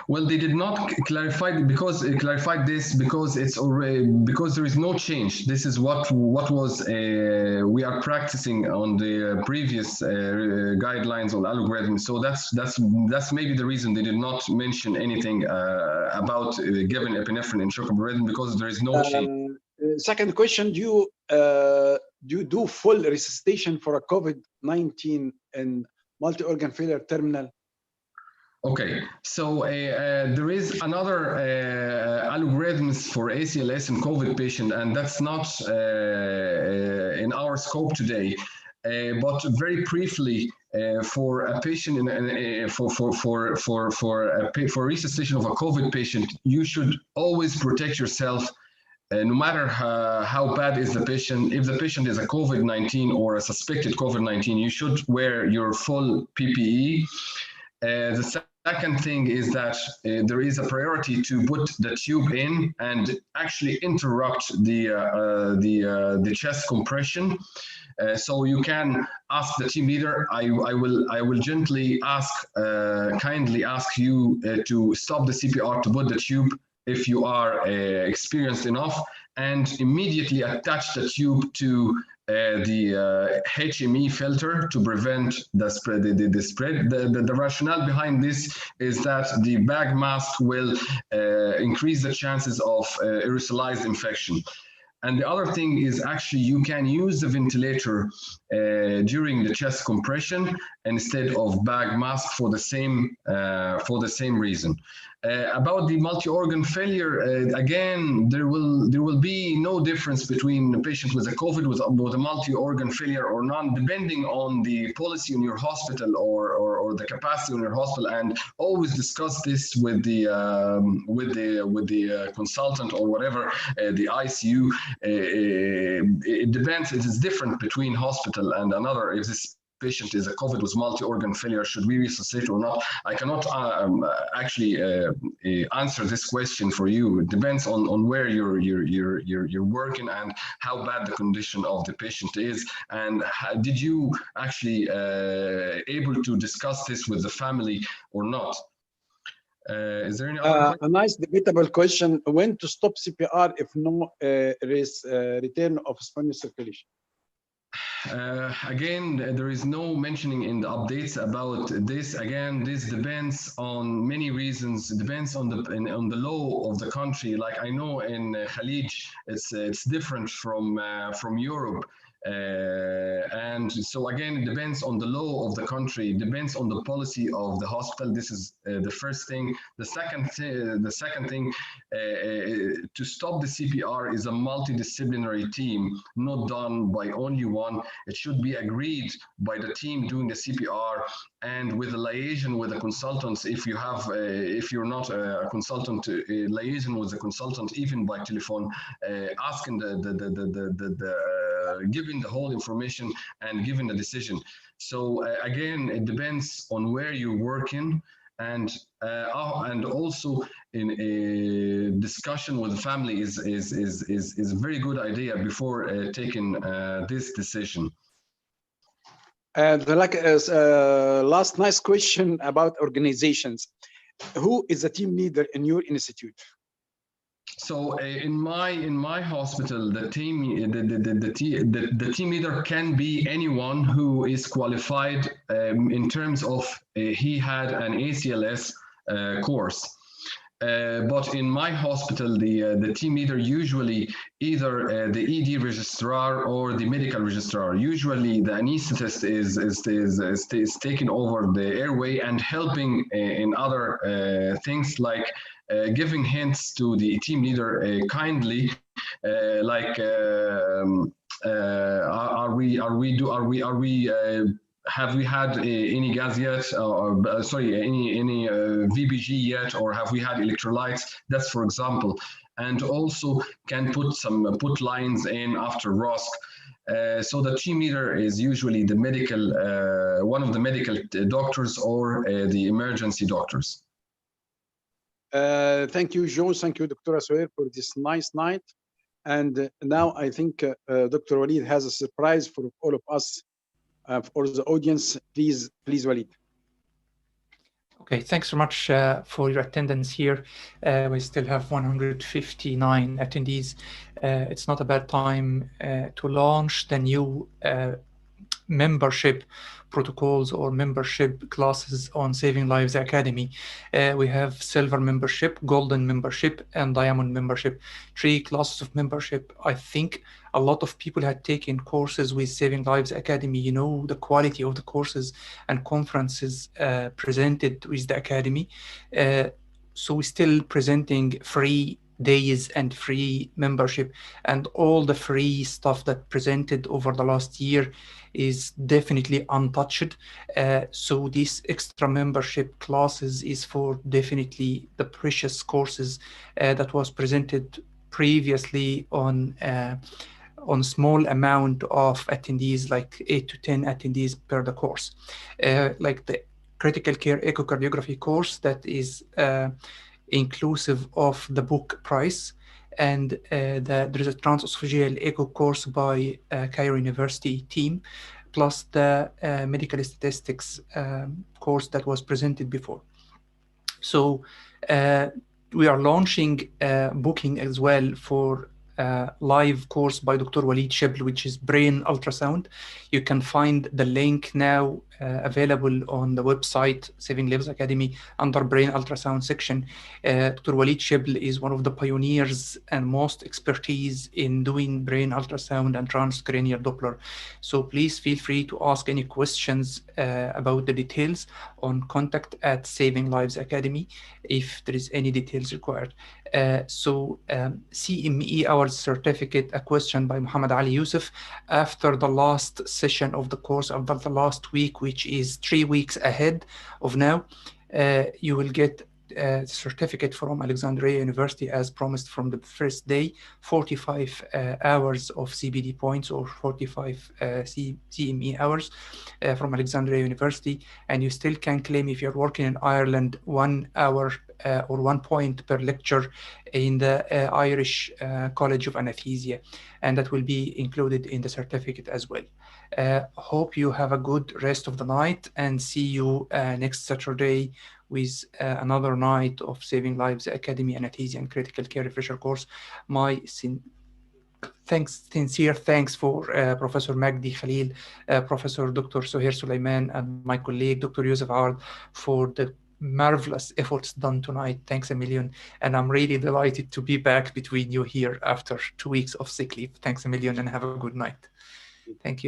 Well, they did not clarify because it's already, because there is no change. This is what was we are practicing on the previous guidelines on algorithm. So that's maybe the reason they did not mention anything about giving epinephrine in shockable rhythm, because there is no change. Second question: Do you do full resuscitation for a COVID-19 and multi-organ failure terminal? Okay, so there is another algorithms for ACLS and COVID patient, and that's not in our scope today. But very briefly, for a patient for resuscitation of a COVID patient, you should always protect yourself. No matter how bad is the patient, if the patient is a COVID-19 or a suspected COVID-19, you should wear your full PPE. The second thing is that there is a priority to put the tube in and actually interrupt the chest compression. So you can ask the team leader. I will gently kindly ask you to stop the CPR, to put the tube if you are experienced enough, and immediately attach the tube to the HME filter to prevent the spread. The rationale behind this is that the bag mask will increase the chances of aerosolized infection. And the other thing is actually you can use the ventilator during the chest compression instead of bag mask for the same reason. About the multi-organ failure, again, there will be no difference between the patient with a COVID with a multi-organ failure or none, depending on the policy in your hospital or the capacity in your hospital. And always discuss this with the consultant or whatever, the ICU. It depends. It is different between hospital and another. If this patient is a COVID with multi-organ failure, should we resuscitate or not? I cannot actually answer this question for you. It depends on where you're working and how bad the condition of the patient is. And did you actually able to discuss this with the family or not? Is there any other a nice debatable question: when to stop CPR if no return of spontaneous circulation? Again, there is no mentioning in the updates about this. Again, this depends on many reasons. It depends on the law of the country. Like I know in Khalij, it's different from Europe. And so again, it depends on the law of the country, it depends on the policy of the hospital. This is the first thing. The second thing, to stop the CPR is a multidisciplinary team, not done by only one. It should be agreed by the team doing the CPR and with a liaison with the consultants. If you have, if you're not a consultant, liaison with the consultant, even by telephone, asking giving the whole information and giving the decision. So again, it depends on where you're working, and also in a discussion with the family is a very good idea before taking this decision. Last nice question about organizations. Who is the team leader in your institute? So in my hospital, the team leader can be anyone who is qualified in terms of he had an ACLS course. But in my hospital, the team leader usually either the ED registrar or the medical registrar. Usually, the anesthetist is taking over the airway and helping in other things like giving hints to the team leader kindly, like have we had any gas yet, or sorry, any VBG yet, or have we had electrolytes? That's for example, and also can put lines in after ROSC. So the team leader is usually the medical, one of the medical doctors or the emergency doctors. Thank you, Joe. Thank you, Dr. Suhair, for this nice night. And now I think Dr. Walid has a surprise for all of us, for the audience. Please, Walid. Okay, thanks so much for your attendance here. We still have 159 attendees. It's not a bad time to launch the new membership protocols or membership classes on Saving Lives Academy. We have silver membership, golden membership, and diamond membership, 3 classes of membership. I think a lot of people had taken courses with Saving Lives Academy. You know the quality of the courses and conferences presented with the Academy. So we're still presenting free days and free membership, and all the free stuff that presented over the last year is definitely untouched. So these extra membership classes is for definitely the precious courses that was presented previously on small amount of attendees, like 8 to 10 attendees per the course. Like the critical care echocardiography course that is inclusive of the book price, and there is a transesophageal echo course by Cairo University team, plus the medical statistics course that was presented before. So we are launching booking as well for live course by Dr. Walid Shibl, which is brain ultrasound. You can find the link now available on the website Saving Lives Academy under brain ultrasound section. Dr. Walid Shibl is one of the pioneers and most expertise in doing brain ultrasound and transcranial Doppler. So please feel free to ask any questions about the details on contact at Saving Lives Academy if there is any details required. CME Hours Certificate, a question by Muhammad Ali Yusuf. After the last session of the course, after the last week, which is 3 weeks ahead of now, you will get a certificate from Alexandria University as promised from the first day, 45 hours of CBD points or 45 CME hours from Alexandria University, and you still can claim, if you're working in Ireland, 1 hour or 1 point per lecture in the Irish College of Anaesthesia, and that will be included in the certificate as well. Hope you have a good rest of the night, and see you next Saturday with another night of Saving Lives Academy Anaesthesia and Critical Care refresher course. My sincere thanks for Professor Magdi Khalil, Professor Dr. Suhair Sulaiman, and my colleague Dr. Yusuf Ard for the marvelous efforts done tonight. Thanks a million, and I'm really delighted to be back between you here after 2 weeks of sick leave. Thanks a million, and have a good night. Thank you.